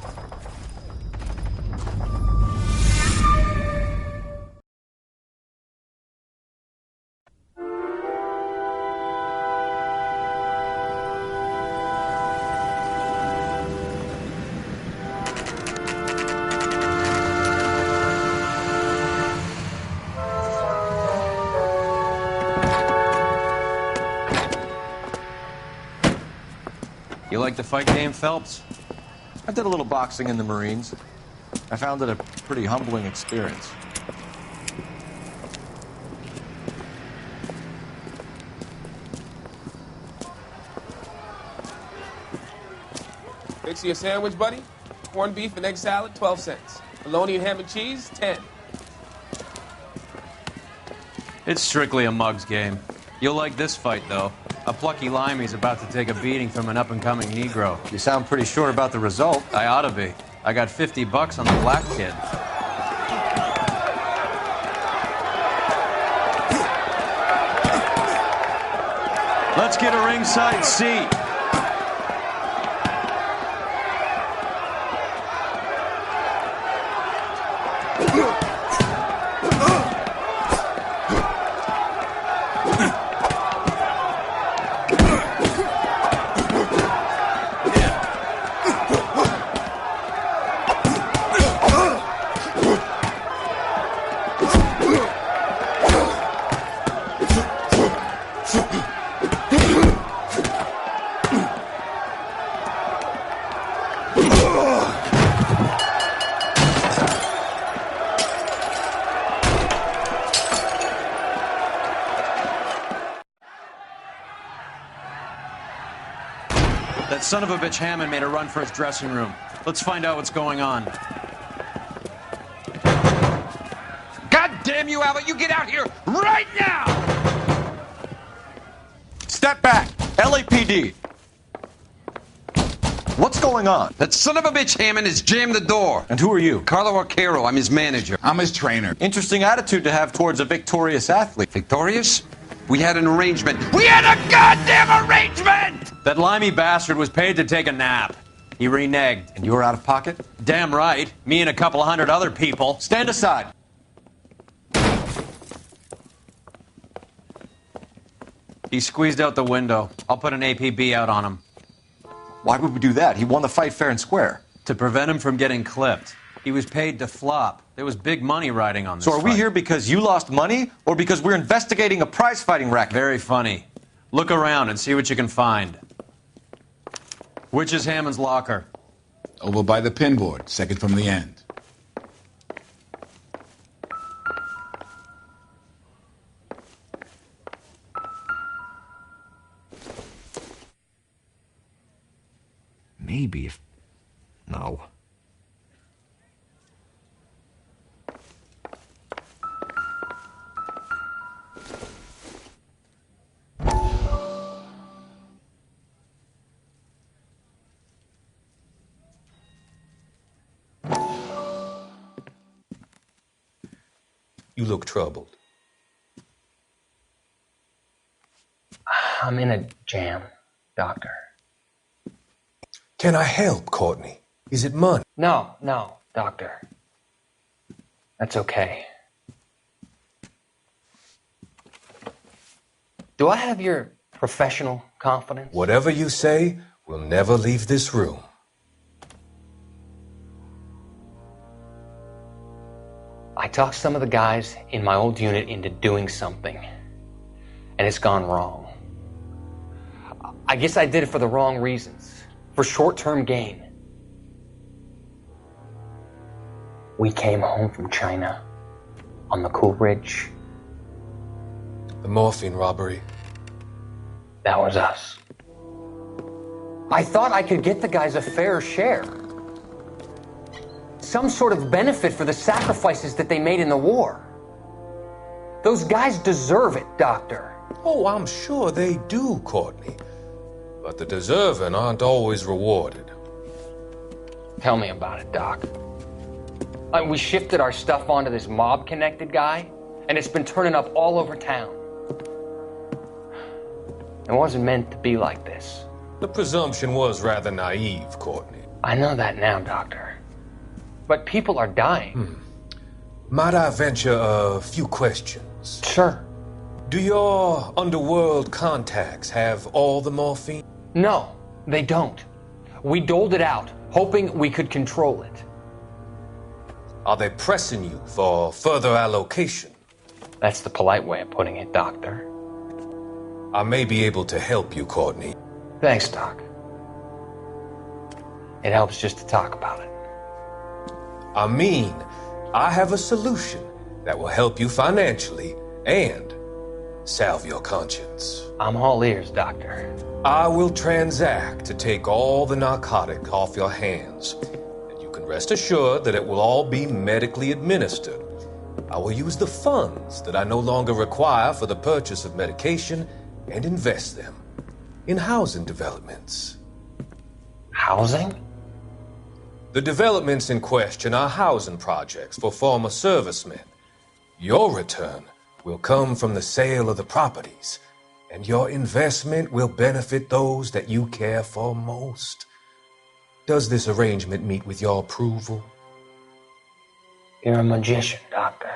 You like the fight game, Phelps? I did a little boxing in the Marines. I found it a pretty humbling experience. Fix you a sandwich, buddy? Corned beef and egg salad, 12 cents. Bologna and ham and cheese, 10. It's strictly a mug's game. You'll like this fight, though. A plucky limey's about to take a beating from an up-and-coming Negro. You sound pretty sure about the result. I ought to be. I got $50 on the black kid. Let's get a ringside seat. That son of a bitch Hammond made a run for his dressing room. Let's find out what's going on. God damn you, Albert! You get out here right now! Step back! LAPD! What's going on? That son of a bitch Hammond has jammed the door. And who are you? Carlo Arcaro. I'm his manager. I'm his trainer. Interesting attitude to have towards a victorious athlete. Victorious? We had an arrangement. We had a goddamn arrangement! That limey bastard was paid to take a nap. He reneged. And you were out of pocket? Damn right. Me and a couple of hundred other people. Stand aside. He squeezed out the window. I'll put an APB out on him. Why would we do that? He won the fight fair and square. To prevent him from getting clipped. He was paid to flop. There was big money riding on this So are we fight. here because you lost money or because we're investigating a prize-fighting racket? Very funny. Look around and see what you can find. Which is Hammond's locker? Over by the pinboard, second from the end. Maybe if... No. You look troubled. I'm in a jam, Doctor. Can I help, Courtney? Is it money? No, Doctor. That's okay. Do I have your professional confidence? Whatever you say, we'll never leave this room. I talked some of the guys in my old unit into doing something, and it's gone wrong. I guess I did it for the wrong reasons, for short-term gain. We came home from China on the Cool Ridge. The morphine robbery. That was us. I thought I could get the guys a fair share. Some sort of benefit for the sacrifices that they made in the war. Those guys deserve it, Doctor. Oh, I'm sure they do, Courtney. But the deserving aren't always rewarded. Tell me about it, Doc. We shifted our stuff onto this mob-connected guy, and it's been turning up all over town. It wasn't meant to be like this. The presumption was rather naive, Courtney. I know that now, Doctor. But people are dying. Might I venture a few questions? Sure. Do your underworld contacts have all the morphine? No, they don't. We doled it out, hoping we could control it. Are they pressing you for further allocation? That's the polite way of putting it, Doctor. I may be able to help you, Courtney. Thanks, Doc. It helps just to talk about it. I mean, I have a solution that will help you financially and salve your conscience. I'm all ears, Doctor. I will transact to take all the narcotic off your hands. And you can rest assured that it will all be medically administered. I will use the funds that I no longer require for the purchase of medication and invest them in housing developments. Housing? The developments in question are housing projects for former servicemen. Your return will come from the sale of the properties, and your investment will benefit those that you care for most. Does this arrangement meet with your approval? You're a magician, Doctor.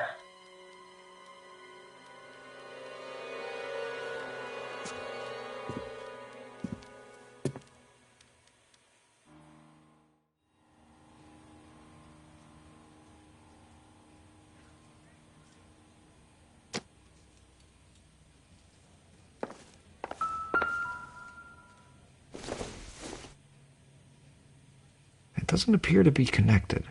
It doesn't appear to be connected.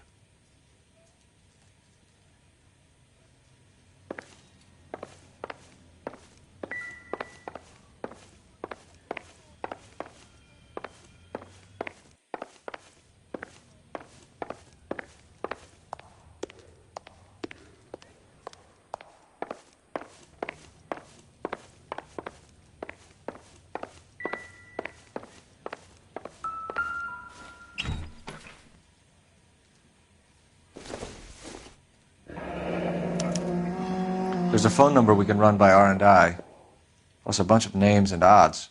There's a phone number we can run by R&I, plus a bunch of names and odds.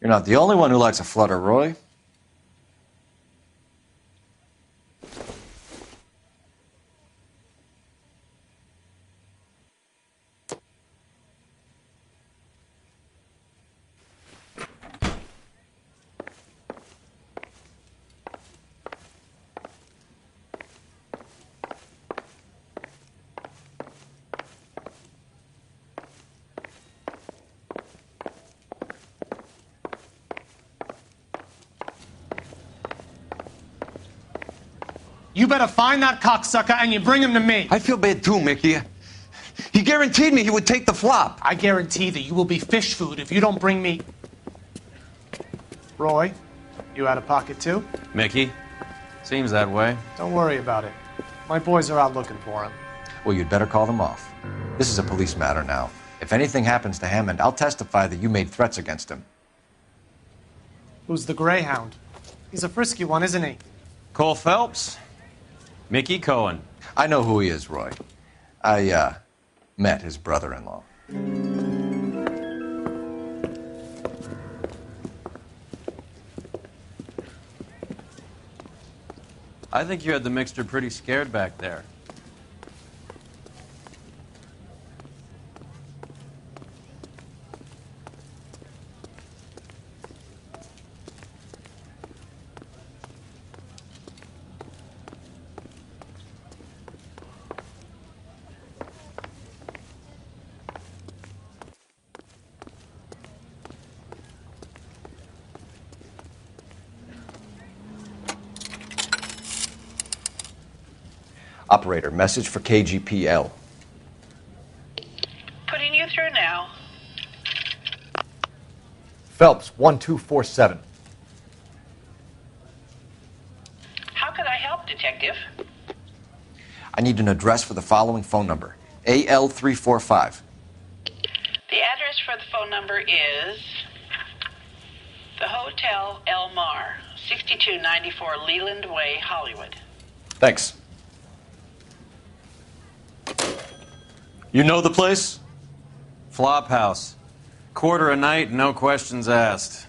You're not the only one who likes a flutter, Roy. You better find that cocksucker and you bring him to me. I feel bad too, Mickey. He guaranteed me he would take the flop. I guarantee that you will be fish food if you don't bring me... Roy, you out of pocket too? Mickey? Seems that way. Don't worry about it. My boys are out looking for him. Well, you'd better call them off. This is a police matter now. If anything happens to Hammond, I'll testify that you made threats against him. Who's the Greyhound? He's a frisky one, isn't he? Cole Phelps? Mickey Cohen. I know who he is, Roy. I met his brother-in-law. I think you had the mixture pretty scared back there. Operator, message for KGPL. Putting you through now. Phelps, 1247. How could I help, Detective? I need an address for the following phone number. AL345. The address for the phone number is the Hotel El Mar, 6294 Leland Way, Hollywood. Thanks. You know the place? Flop house. Quarter a night, no questions asked.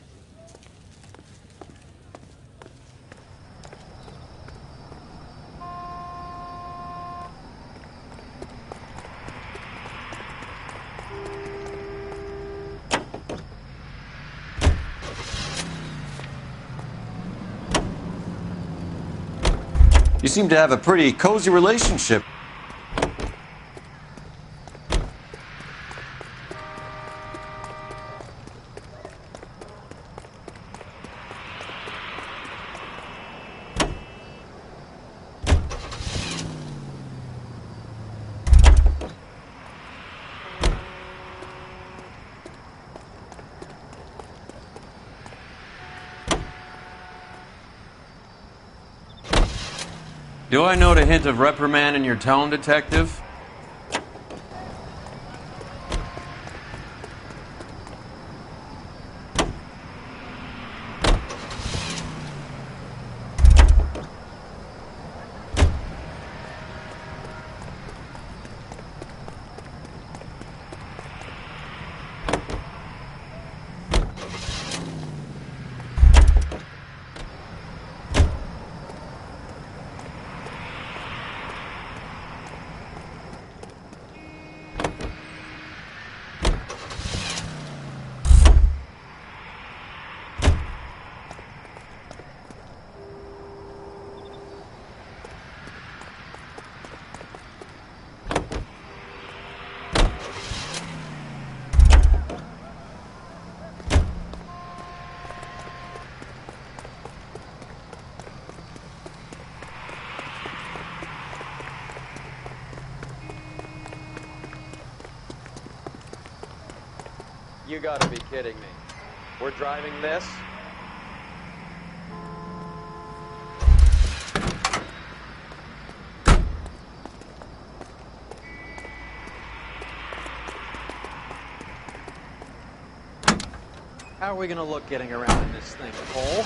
You seem to have a pretty cozy relationship. Do I note a hint of reprimand in your tone, Detective? You gotta be kidding me. We're driving this? How are we gonna look getting around in this thing, Cole?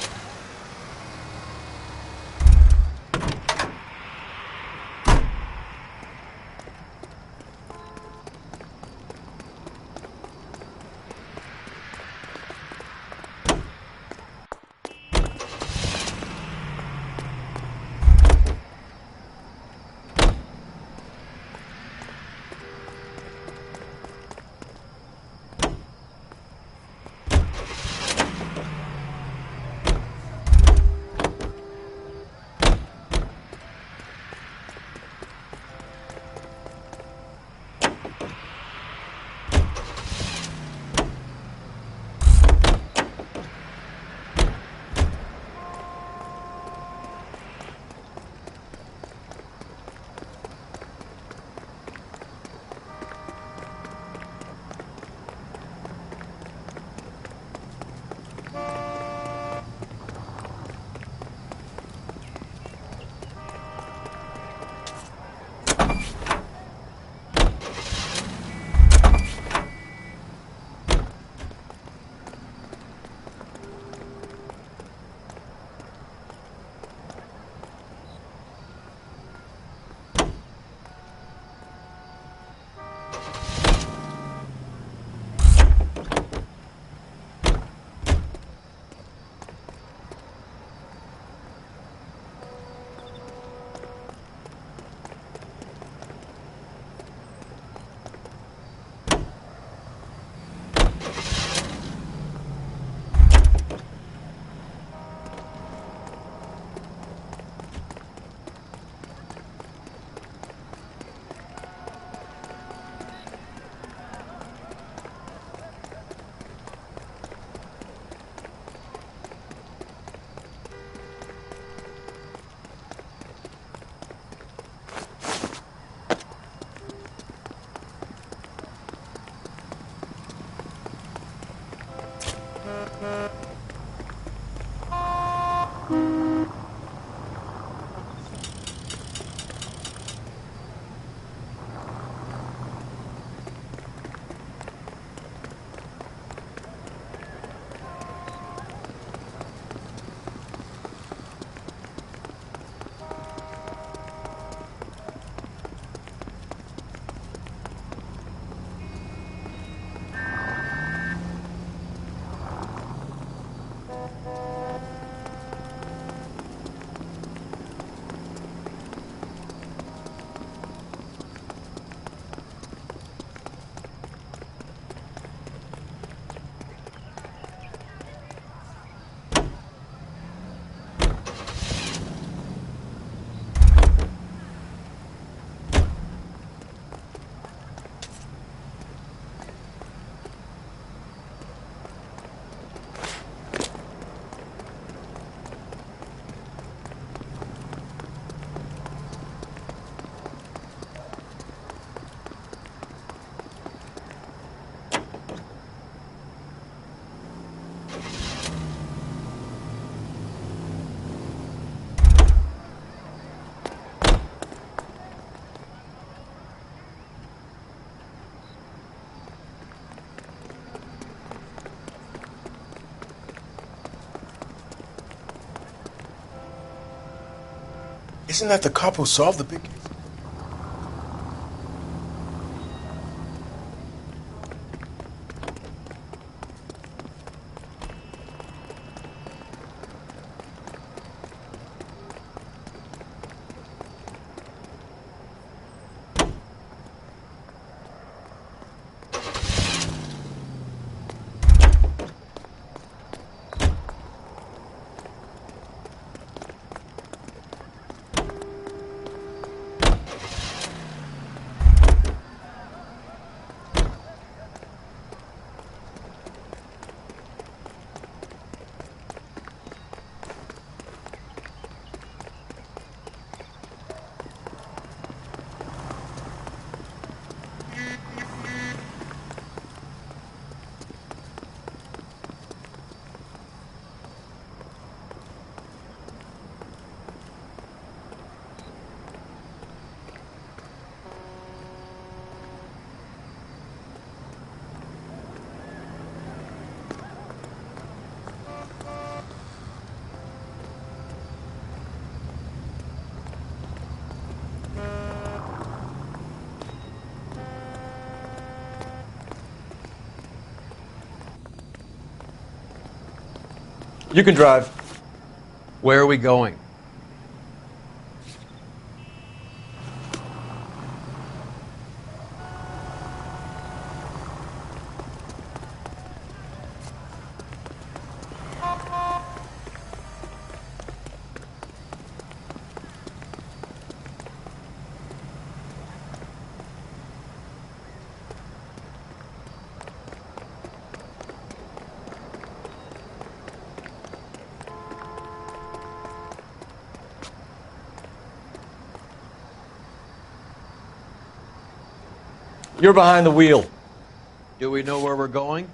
Isn't that the cop who solved the big case? You can drive. Where are we going? You're behind the wheel. Do we know where we're going?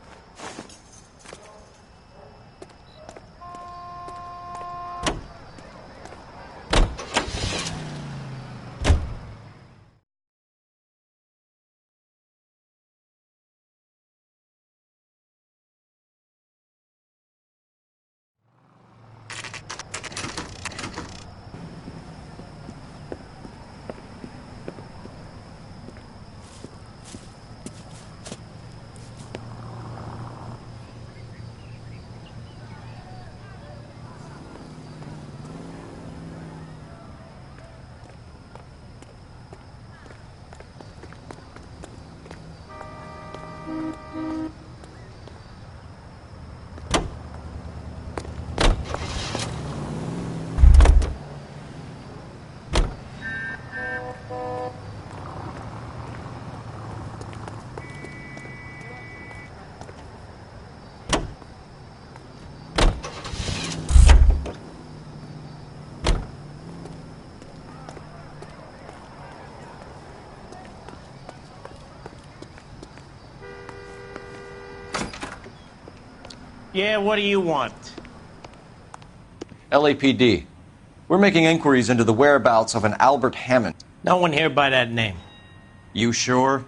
Yeah, what do you want? LAPD. We're making inquiries into the whereabouts of an Albert Hammond. No one here by that name. You sure?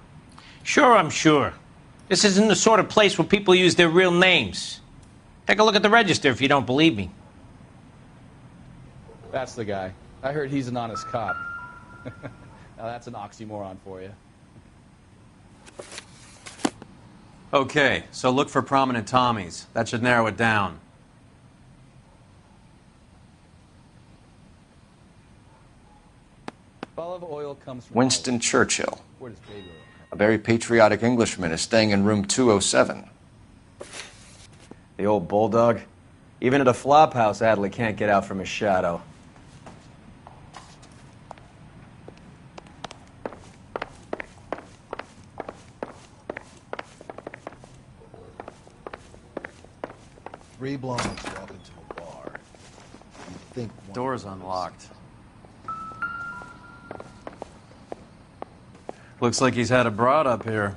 Sure, I'm sure. This isn't the sort of place where people use their real names. Take a look at the register if you don't believe me. That's the guy. I heard he's an honest cop. Now that's an oxymoron for you. Okay, so look for prominent Tommies. That should narrow it down. Olive oil comes from Winston Churchill, Where does baby oil a very patriotic Englishman, is staying in room 207. The old bulldog. Even at a flop house, Adley can't get out from his shadow. Three blondes walk into a bar. You think one Door's unlocked. Looks like he's had a broad up here.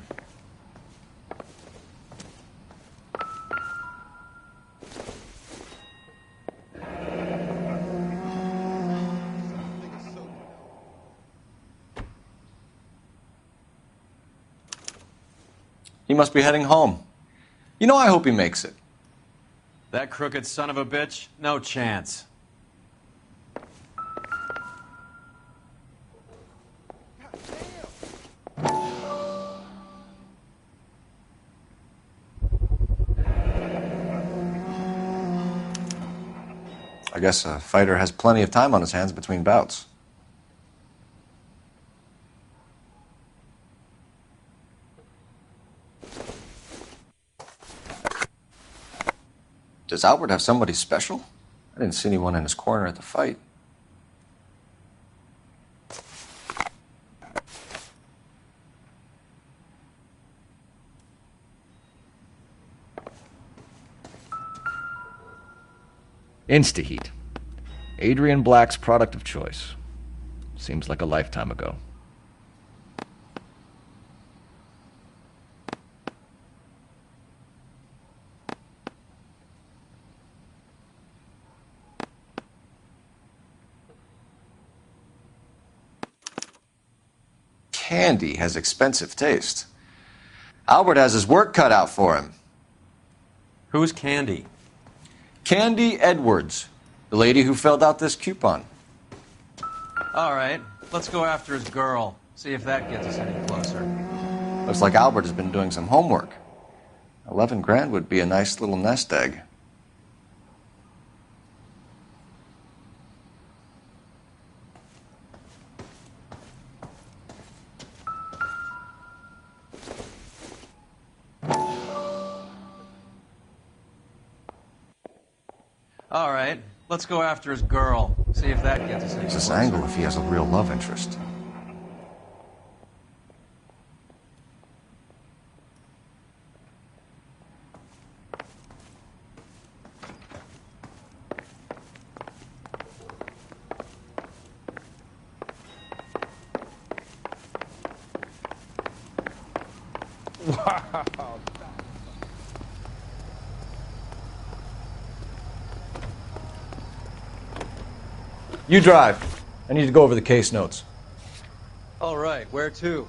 He must be heading home. You know, I hope he makes it. That crooked son of a bitch? No chance. guess a fighter has plenty of time on his hands between bouts. Does Albert have somebody special? I didn't see anyone in his corner at the fight. Instaheat. Adrian Black's product of choice. Seems like a lifetime ago. Candy has expensive taste. Albert has his work cut out for him. Who's Candy? Candy Edwards, the lady who filled out this coupon. All right, let's go after his girl. See if that gets us any closer. Looks like Albert has been doing some homework. 11 grand would be a nice little nest egg. All right, let's go after his girl. See if that gets us any It's closer. this angle if he has a real love interest. Wow. You drive. I need to go over the case notes. All right, where to?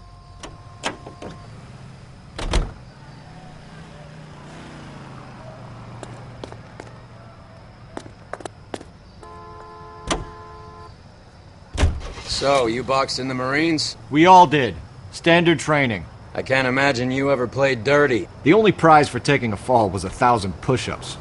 So, you boxed in the Marines? We all did. Standard training. I can't imagine you ever played dirty. The only prize for taking a fall was 1,000 push-ups.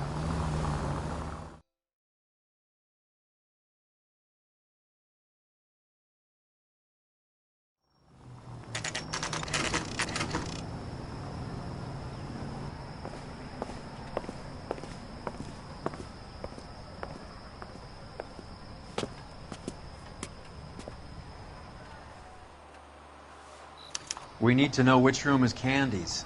We need to know which room is Candy's.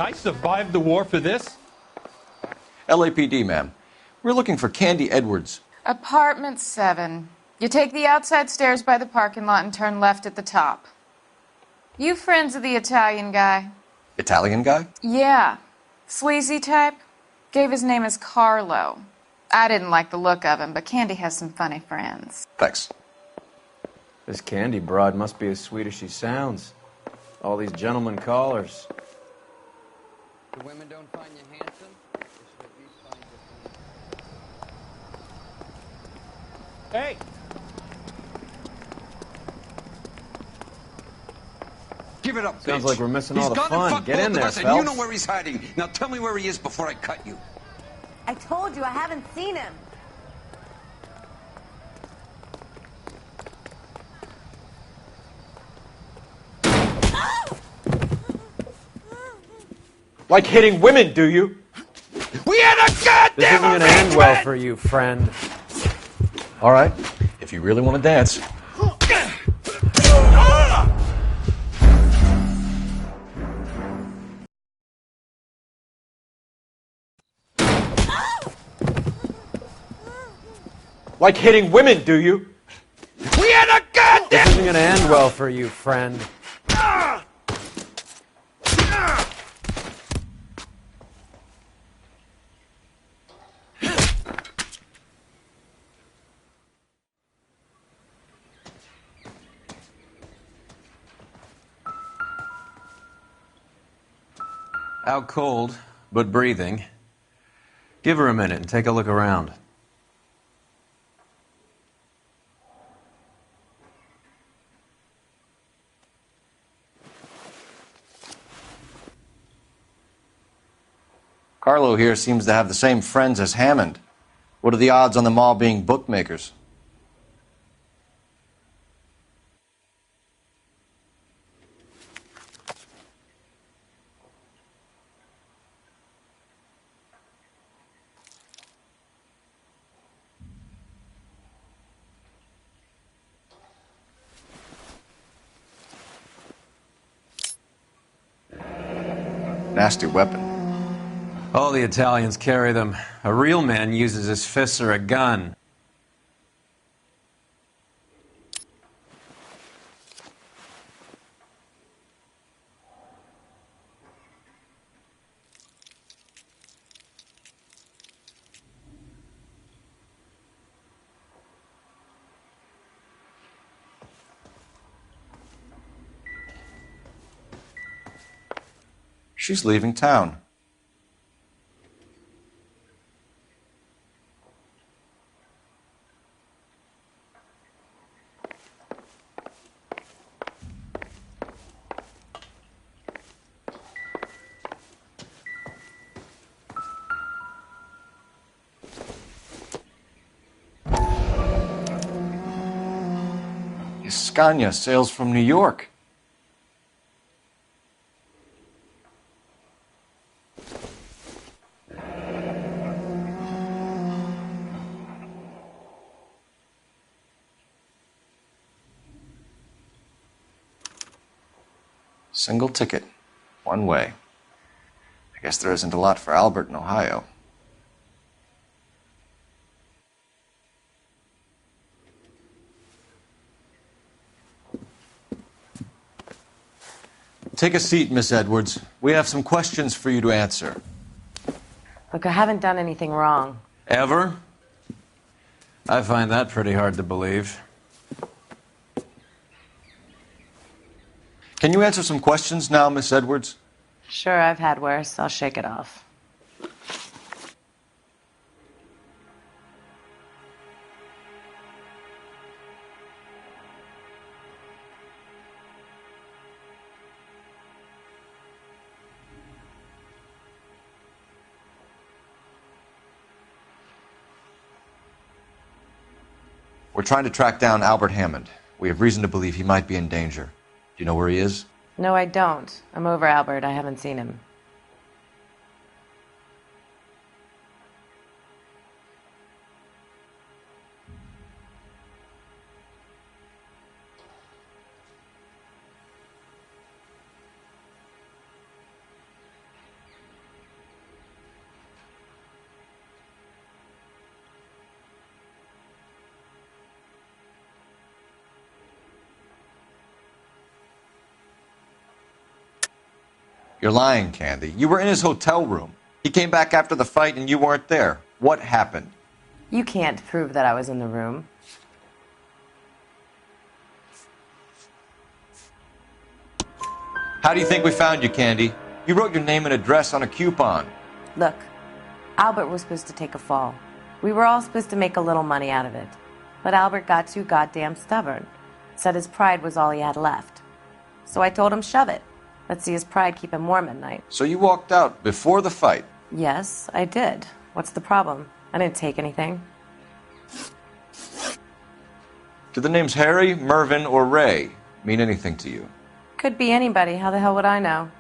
I survived the war for this? LAPD, ma'am. We're looking for Candy Edwards. Apartment 7. You take the outside stairs by the parking lot and turn left at the top. You friends of the Italian guy? Italian guy? Yeah. Sleazy type. Gave his name as Carlo. I didn't like the look of him, but Candy has some funny friends. Thanks. This Candy broad must be as sweet as she sounds. All these gentlemen callers. The women don't find you handsome? They should at least find you funny. Hey! Give it up, Sounds bitch. like we're missing all the He's gone and fun. fucked Get both in of there, us, and you know Phelps. where he's hiding. Now tell me where he is before I cut you. I told you I haven't seen him. Like hitting women, do you? We had a goddamn This isn't gonna end well for you, friend. All right, if you really want to dance. Like hitting women, do you? We had a goddamn... This isn't gonna end well for you, friend. Out cold, but breathing. Give her a minute and take a look around. Carlo here seems to have the same friends as Hammond. What are the odds on them all being bookmakers? Nasty weapon. All the Italians carry them. A real man uses his fists or a gun. She's leaving town. Scania sails from New York. Single ticket, one way. I guess there isn't a lot for Albert in Ohio. Take a seat, Miss Edwards. We have some questions for you to answer. Look, I haven't done anything wrong. Ever? I find that pretty hard to believe. Can you answer some questions now, Miss Edwards? Sure, I've had worse. I'll shake it off. We're trying to track down Albert Hammond. We have reason to believe he might be in danger. Do you know where he is? No, I don't. I'm over Albert. I haven't seen him. You're lying, Candy. You were in his hotel room. He came back after the fight and you weren't there. What happened? You can't prove that I was in the room. How do you think we found you, Candy? You wrote your name and address on a coupon. Look, Albert was supposed to take a fall. We were all supposed to make a little money out of it. But Albert got too goddamn stubborn. Said his pride was all he had left. So I told him shove it. Let's see his pride keep him warm at night. So you walked out before the fight? Yes, I did. What's the problem? I didn't take anything. Do the names Harry, Mervyn, or Ray mean anything to you? Could be anybody. How the hell would I know?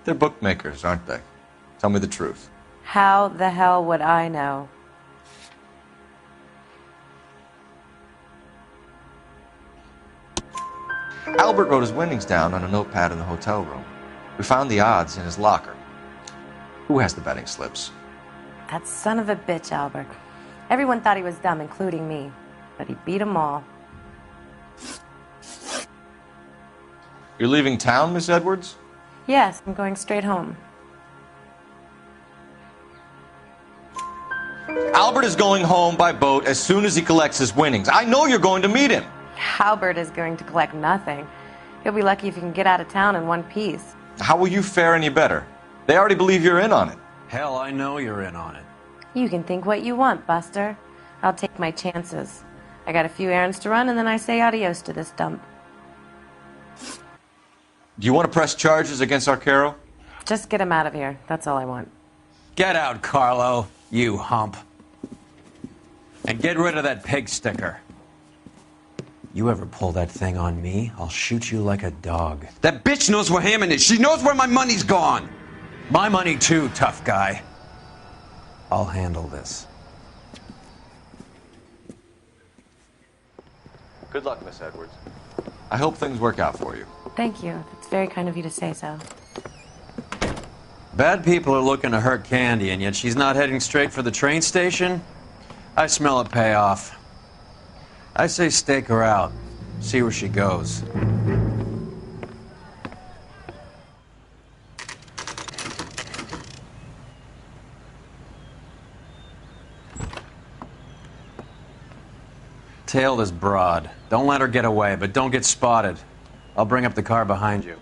They're bookmakers, aren't they? Tell me the truth. How the hell would I know? Albert wrote his winnings down on a notepad in the hotel room. We found the odds in his locker. Who has the betting slips? That son of a bitch, Albert. Everyone thought he was dumb, including me. But he beat them all. You're leaving town, Miss Edwards? Yes, I'm going straight home. Albert is going home by boat as soon as he collects his winnings. I know you're going to meet him. Albert is going to collect nothing. He'll be lucky if he can get out of town in one piece. How will you fare any better? They already believe you're in on it. Hell, I know you're in on it. You can think what you want, Buster. I'll take my chances. I got a few errands to run, and then I say adios to this dump. Do you want to press charges against Arcaro? Just get him out of here. That's all I want. Get out, Carlo, you hump. And get rid of that pig sticker. You ever pull that thing on me, I'll shoot you like a dog. That bitch knows where Hammond is. She knows where my money's gone. My money too, tough guy. I'll handle this. Good luck, Miss Edwards. I hope things work out for you. Thank you. It's very kind of you to say so. Bad people are looking to hurt Candy, and yet she's not heading straight for the train station? I smell a payoff. I say stake her out. See where she goes. Tail this broad. Don't let her get away, but don't get spotted. I'll bring up the car behind you.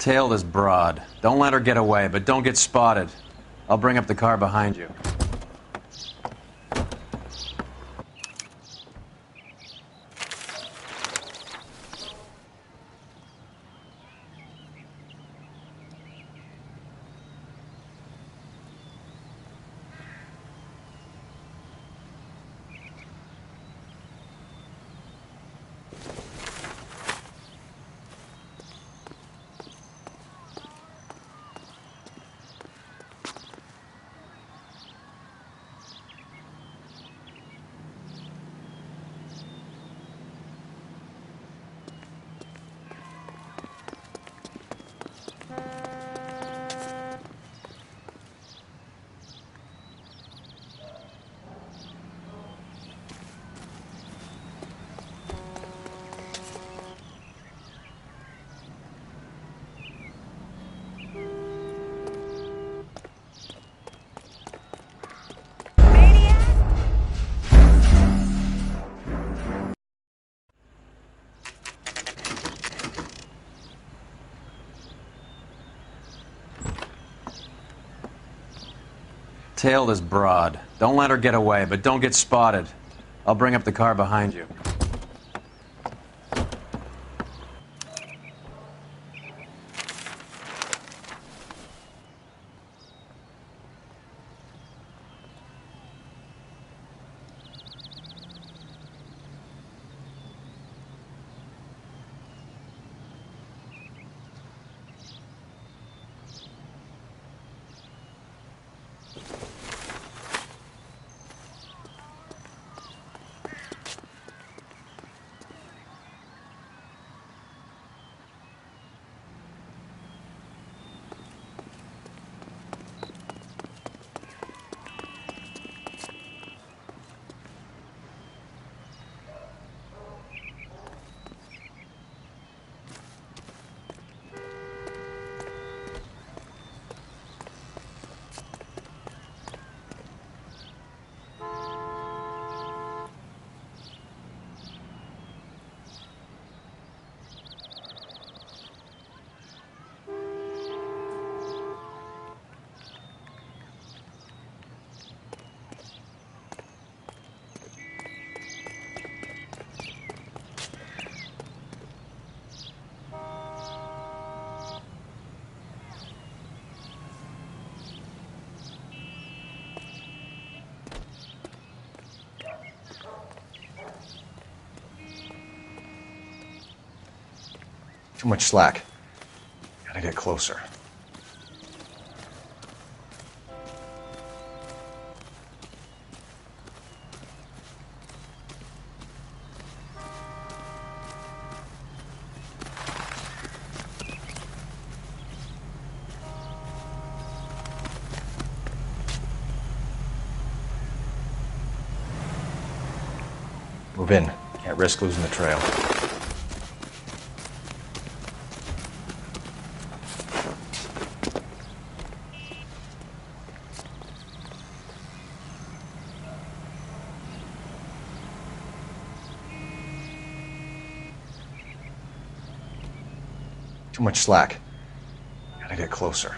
Tail this broad. Don't let her get away, but don't get spotted. I'll bring up the car behind you. Tail this broad. Don't let her get away, but don't get spotted. I'll bring up the car behind you. Too much slack. Gotta get closer. Move in. Can't risk losing the trail. Too much slack. Gotta get closer.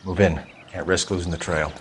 Move in. Can't risk losing the trail.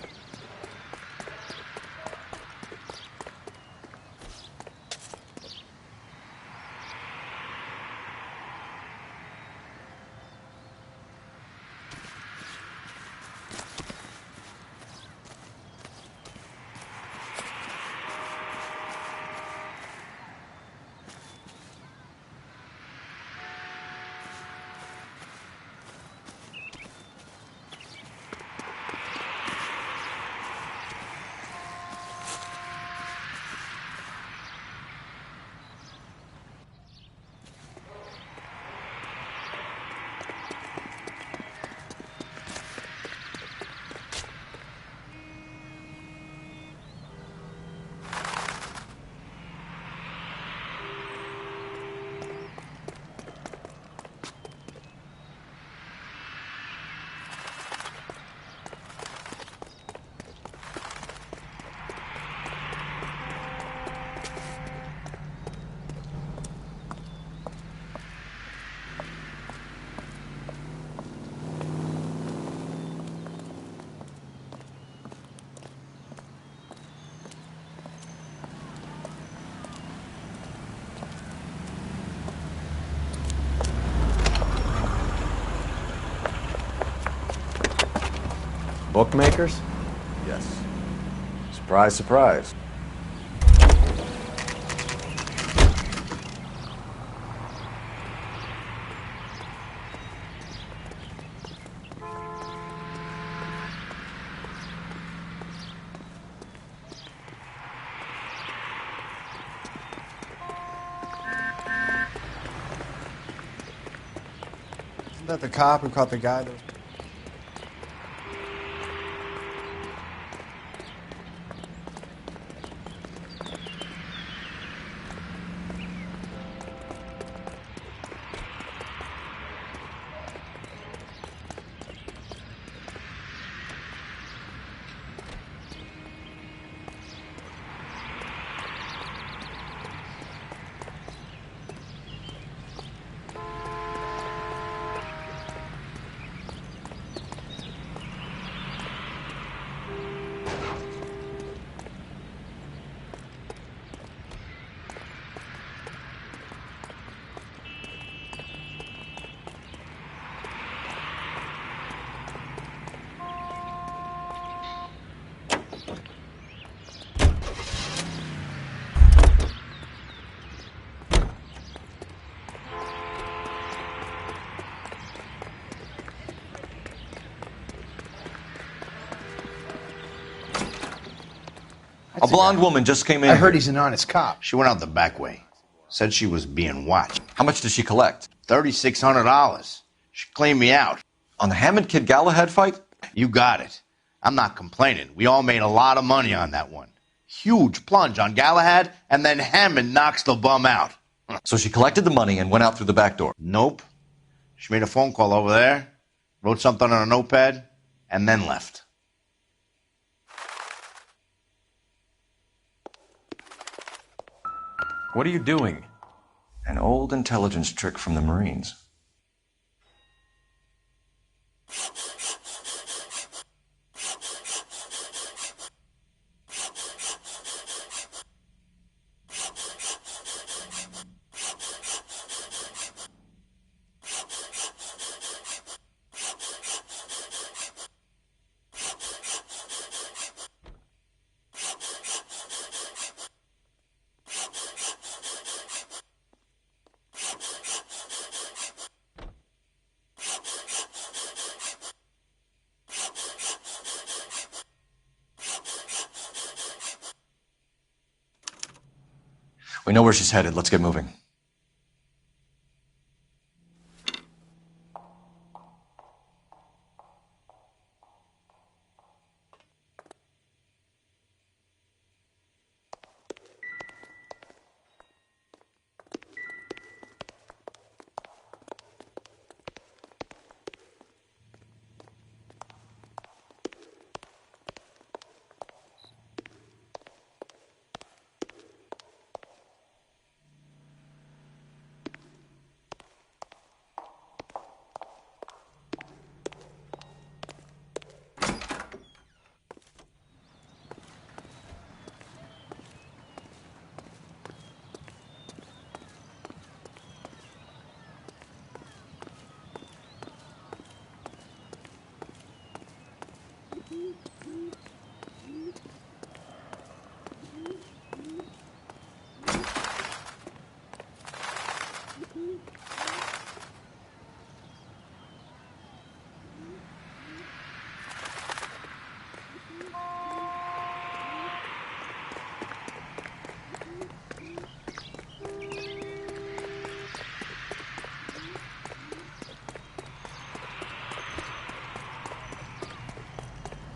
Bookmakers? Yes. Surprise, surprise. Isn't that the cop who caught the guy that... A blonde woman just came in. I heard he's an honest cop. She went out the back way. Said she was being watched. How much did she collect? $3,600. She cleaned me out. On the Hammond Kid Galahad fight? You got it. I'm not complaining. We all made a lot of money on that one. Huge plunge on Galahad, and then Hammond knocks the bum out. So she collected the money and went out through the back door? Nope. She made a phone call over there, wrote something on a notepad, and then left. What are you doing? An old intelligence trick from the Marines. We know where she's headed. Let's get moving.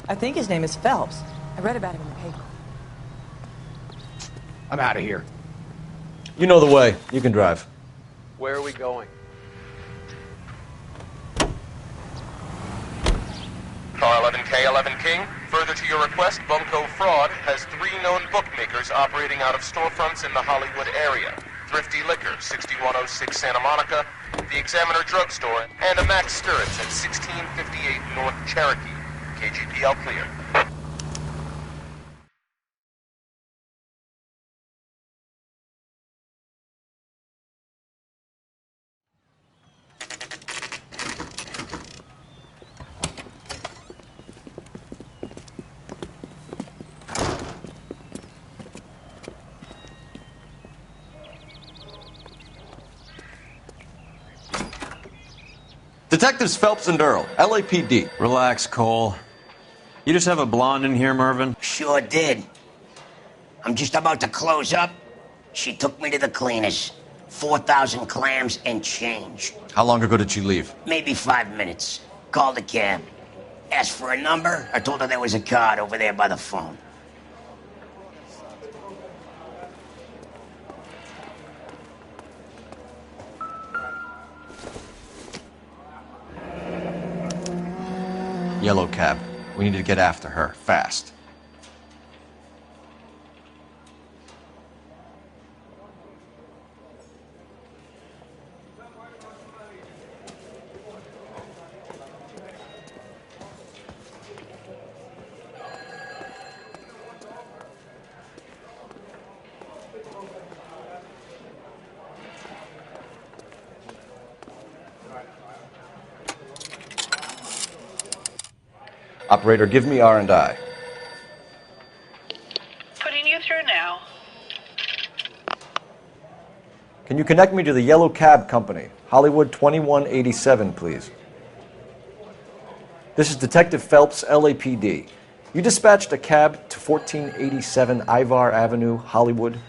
I think his name is Phelps. I read about him in the paper. I'm out of here. You know the way. You can drive. Where are we going? Car 11K, 11 King. Further to your request, Bunko Fraud has 3 known bookmakers operating out of storefronts in the Hollywood area. Thrifty Liquor, 6106 Santa Monica, the Examiner Drugstore, and a Max Spirits at 1658 North Cherokee. KGPL clear. Detectives Phelps and Earl, LAPD. Relax, Cole. You just have a blonde in here, Mervyn? Sure did. I'm just about to close up. She took me to the cleaners. 4,000 clams and change. How long ago did she leave? Maybe 5 minutes. Called a cab. Asked for a number. I told her there was a card over there by the phone. Yellow cab. We need to get after her, fast. Operator, give me R&I. Putting you through now. Can you connect me to the Yellow Cab Company, Hollywood 2187, please? This is Detective Phelps, LAPD. You dispatched a cab to 1487 Ivar Avenue, Hollywood.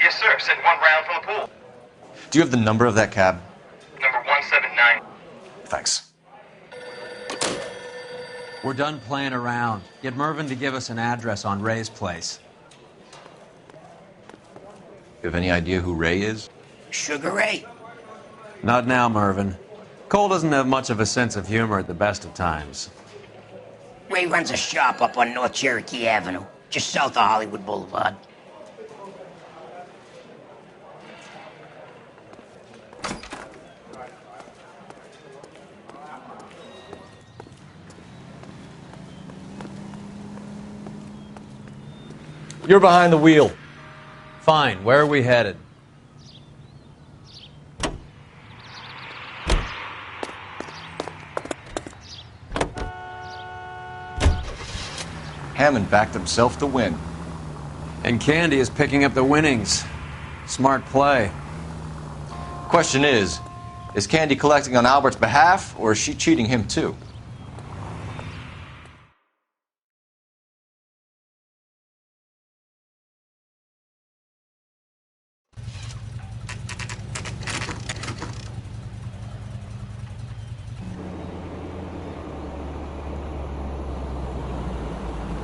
Yes, sir. Send one round from the pool. Do you have the number of that cab? Number 179. Thanks. We're done playing around. Get Mervyn to give us an address on Ray's place. You have any idea who Ray is? Sugar Ray? Not now, Mervyn. Cole doesn't have much of a sense of humor at the best of times. Ray runs a shop up on North Cherokee Avenue, just south of Hollywood Boulevard. You're behind the wheel. Fine. Where are we headed? Hammond backed himself to win. And Candy is picking up the winnings. Smart play. Question is Candy collecting on Albert's behalf, or is she cheating him too?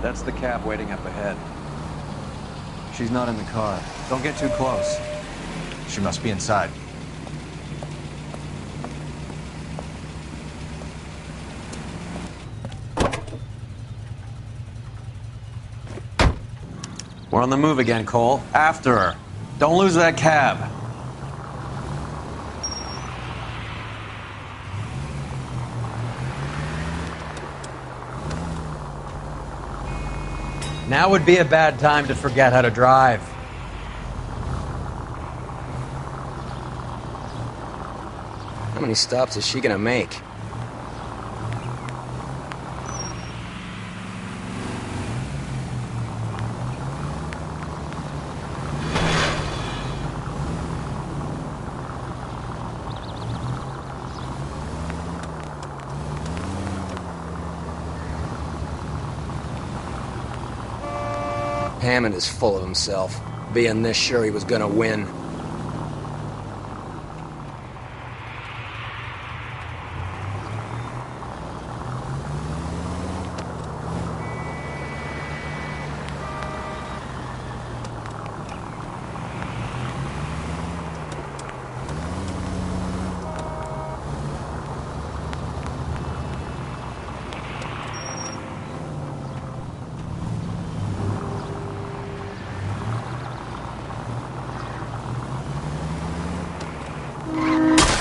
That's the cab waiting up ahead. She's not in the car. Don't get too close. She must be inside. We're on the move again, Cole. After her. Don't lose that cab. Now would be a bad time to forget how to drive. How many stops is she gonna make? Hammond is full of himself, being this sure he was gonna win.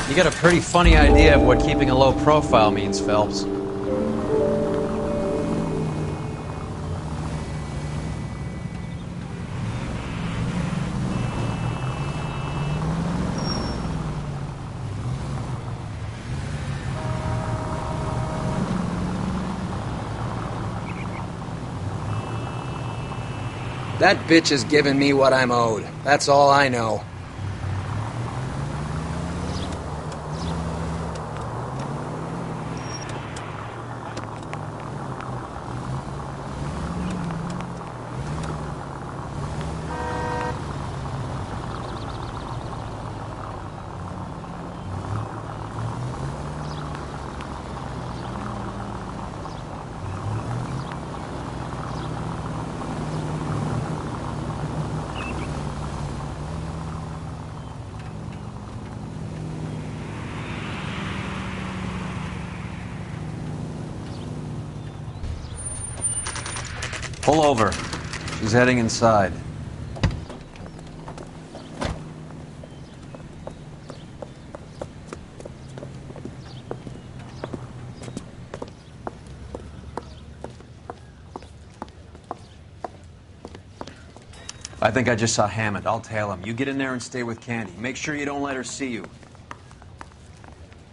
You got a pretty funny idea of what keeping a low profile means, Phelps. That bitch is giving me what I'm owed. That's all I know. Pull over. She's heading inside. I think I just saw Hammond. I'll tail him. You get in there and stay with Candy. Make sure you don't let her see you.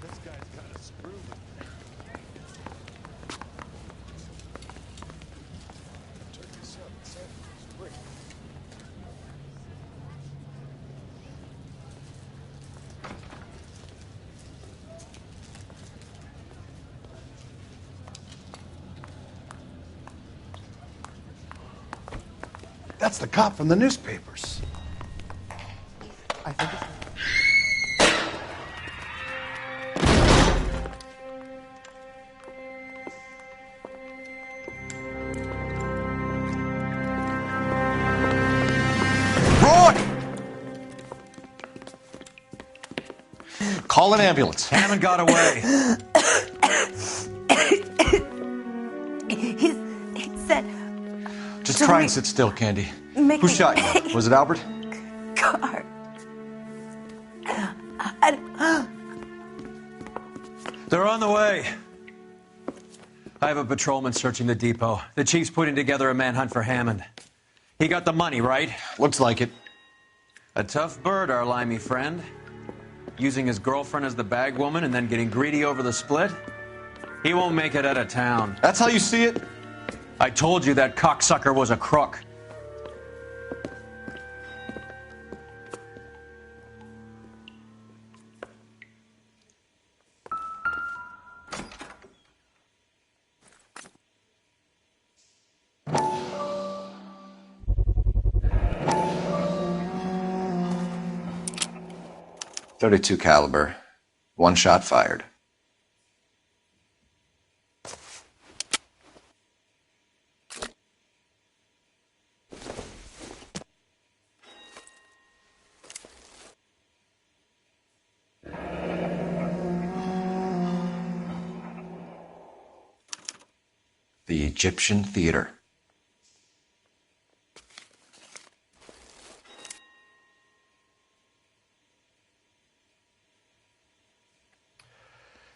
This guy's kind of screwed. Turkey 7 sandwich. Great. That's the cop from the newspapers. I think it's... Call an ambulance. Hammond got away. He said... Just try and sit still, Candy. Make Who me- shot you? Was it Albert? Car. They're on the way. I have a patrolman searching the depot. The chief's putting together a manhunt for Hammond. He got the money, right? Looks like it. A tough bird, our limey friend. Using his girlfriend as the bag woman and then getting greedy over the split. He won't make it out of town. That's how you see it? I told you that cocksucker was a crook. .32 caliber. One shot fired. The Egyptian Theater.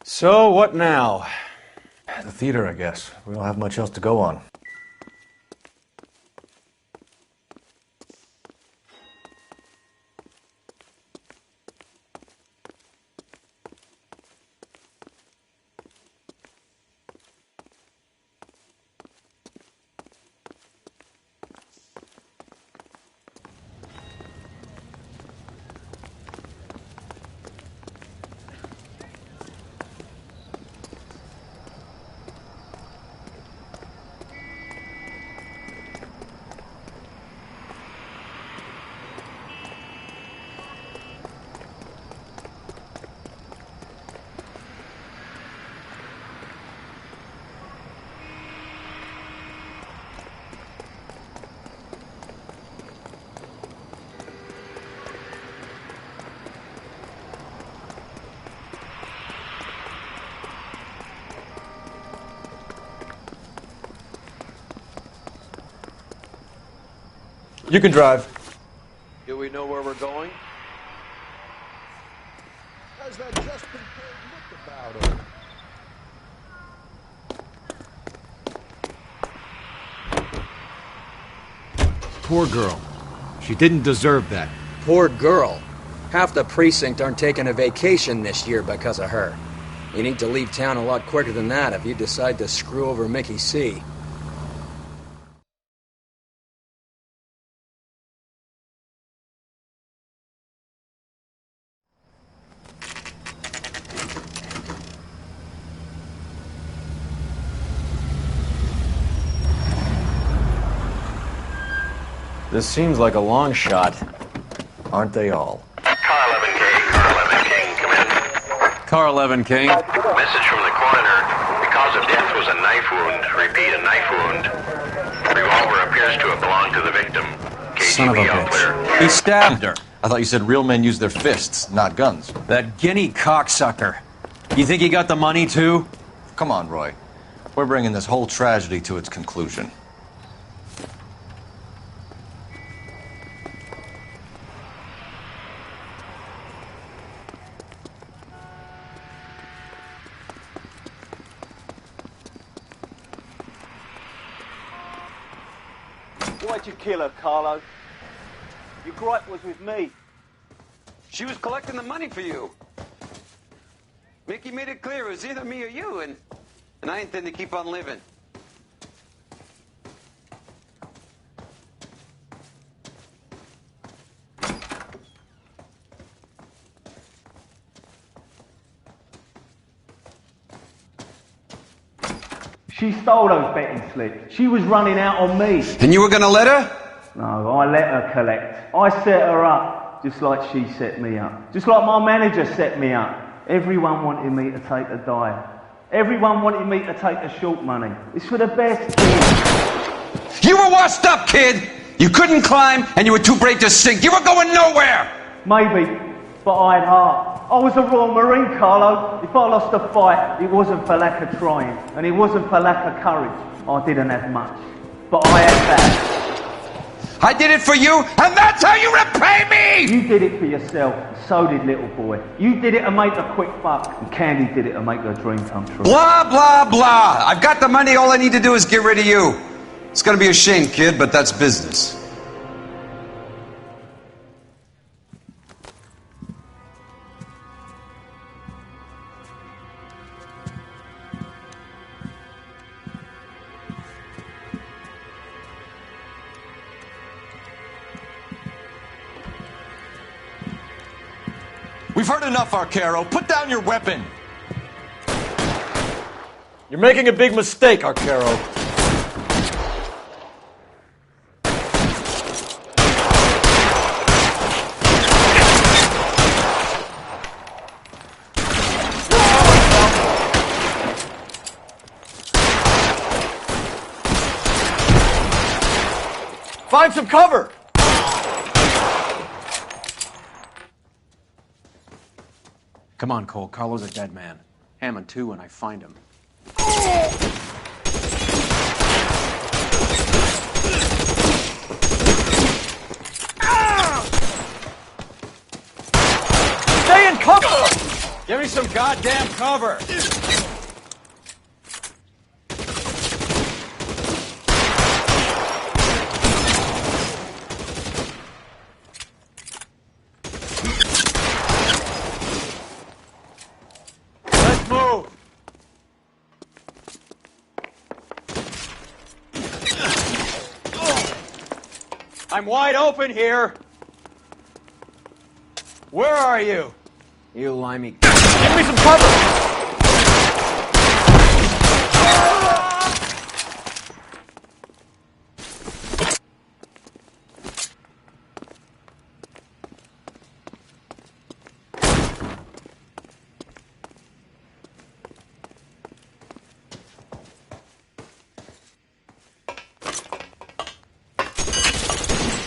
So, what now? The theater, I guess. We don't have much else to go on. You can drive. Do we know where we're going? How's that just prepared look about him? Poor girl. She didn't deserve that. Poor girl. Half the precinct aren't taking a vacation this year because of her. You need to leave town a lot quicker than that if you decide to screw over Mickey C. This seems like a long shot. Aren't they all? Car 11K, Car 11 King, come in. Car 11 King. Message from the coroner. The cause of death was a knife wound. Repeat, a knife wound. Revolver appears to have belonged to the victim. Son of a bitch. He stabbed her. I thought you said real men use their fists, not guns. That guinea cocksucker. You think he got the money too? Come on, Roy. We're bringing this whole tragedy to its conclusion. Why'd you kill her, Carlo? Your gripe was with me. She was collecting the money for you. Mickey made it clear it was either me or you, and I intend to keep on living. She stole those betting slips. She was running out on me. And you were gonna let her? No, I let her collect. I set her up, just like she set me up. Just like my manager set me up. Everyone wanted me to take a dive. Everyone wanted me to take the short money. It's for the best kid. You were washed up, kid! You couldn't climb, and you were too brave to sink. You were going nowhere! Maybe, but I had heart. I was a Royal Marine, Carlo. If I lost a fight, it wasn't for lack of trying, and it wasn't for lack of courage. I didn't have much, but I had that. I did it for you, and that's how you repay me! You did it for yourself, and so did little boy. You did it to make a quick buck, and Candy did it to make her dream come true. Blah, blah, blah. I've got the money, all I need to do is get rid of you. It's gonna be a shame, kid, but that's business. We've heard enough, Arcaro. Put down your weapon. You're making a big mistake, Arcaro. Find some cover! Come on, Cole. Carlo's a dead man. Hammond, too, when I find him. Stay in cover! Give me some goddamn cover! I'm wide open here. Where are you? You limey. Give me some cover!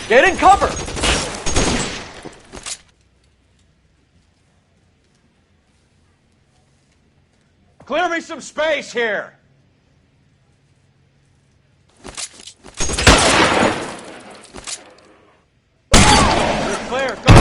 Get in cover! Clear me some space here! You're clear, go!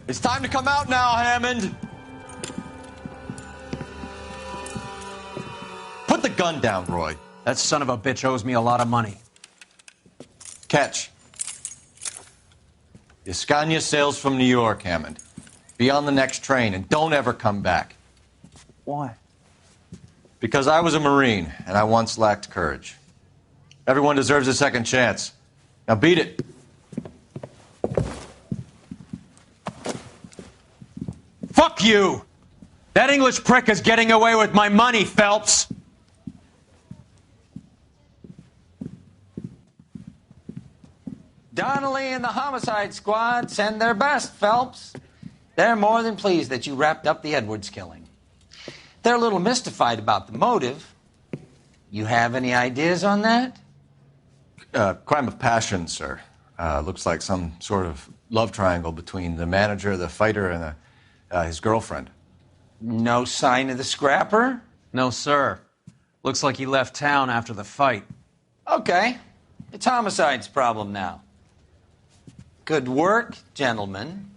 It's time to come out now, Hammond. Put the gun down, Roy. That son of a bitch owes me a lot of money. Catch. Escania sails from New York, Hammond. Be on the next train and don't ever come back. Why? Because I was a Marine and I once lacked courage. Everyone deserves a second chance. Now beat it. Fuck you! That English prick is getting away with my money, Phelps! Donnelly and the homicide squad send their best, Phelps. They're more than pleased that you wrapped up the Edwards killing. They're a little mystified about the motive. You have any ideas on that? Crime of passion, sir. Looks like some sort of love triangle between the manager, the fighter, and his girlfriend. No sign of the scrapper? No, sir. Looks like he left town after the fight. Okay. It's Homicide's problem now. Good work, gentlemen.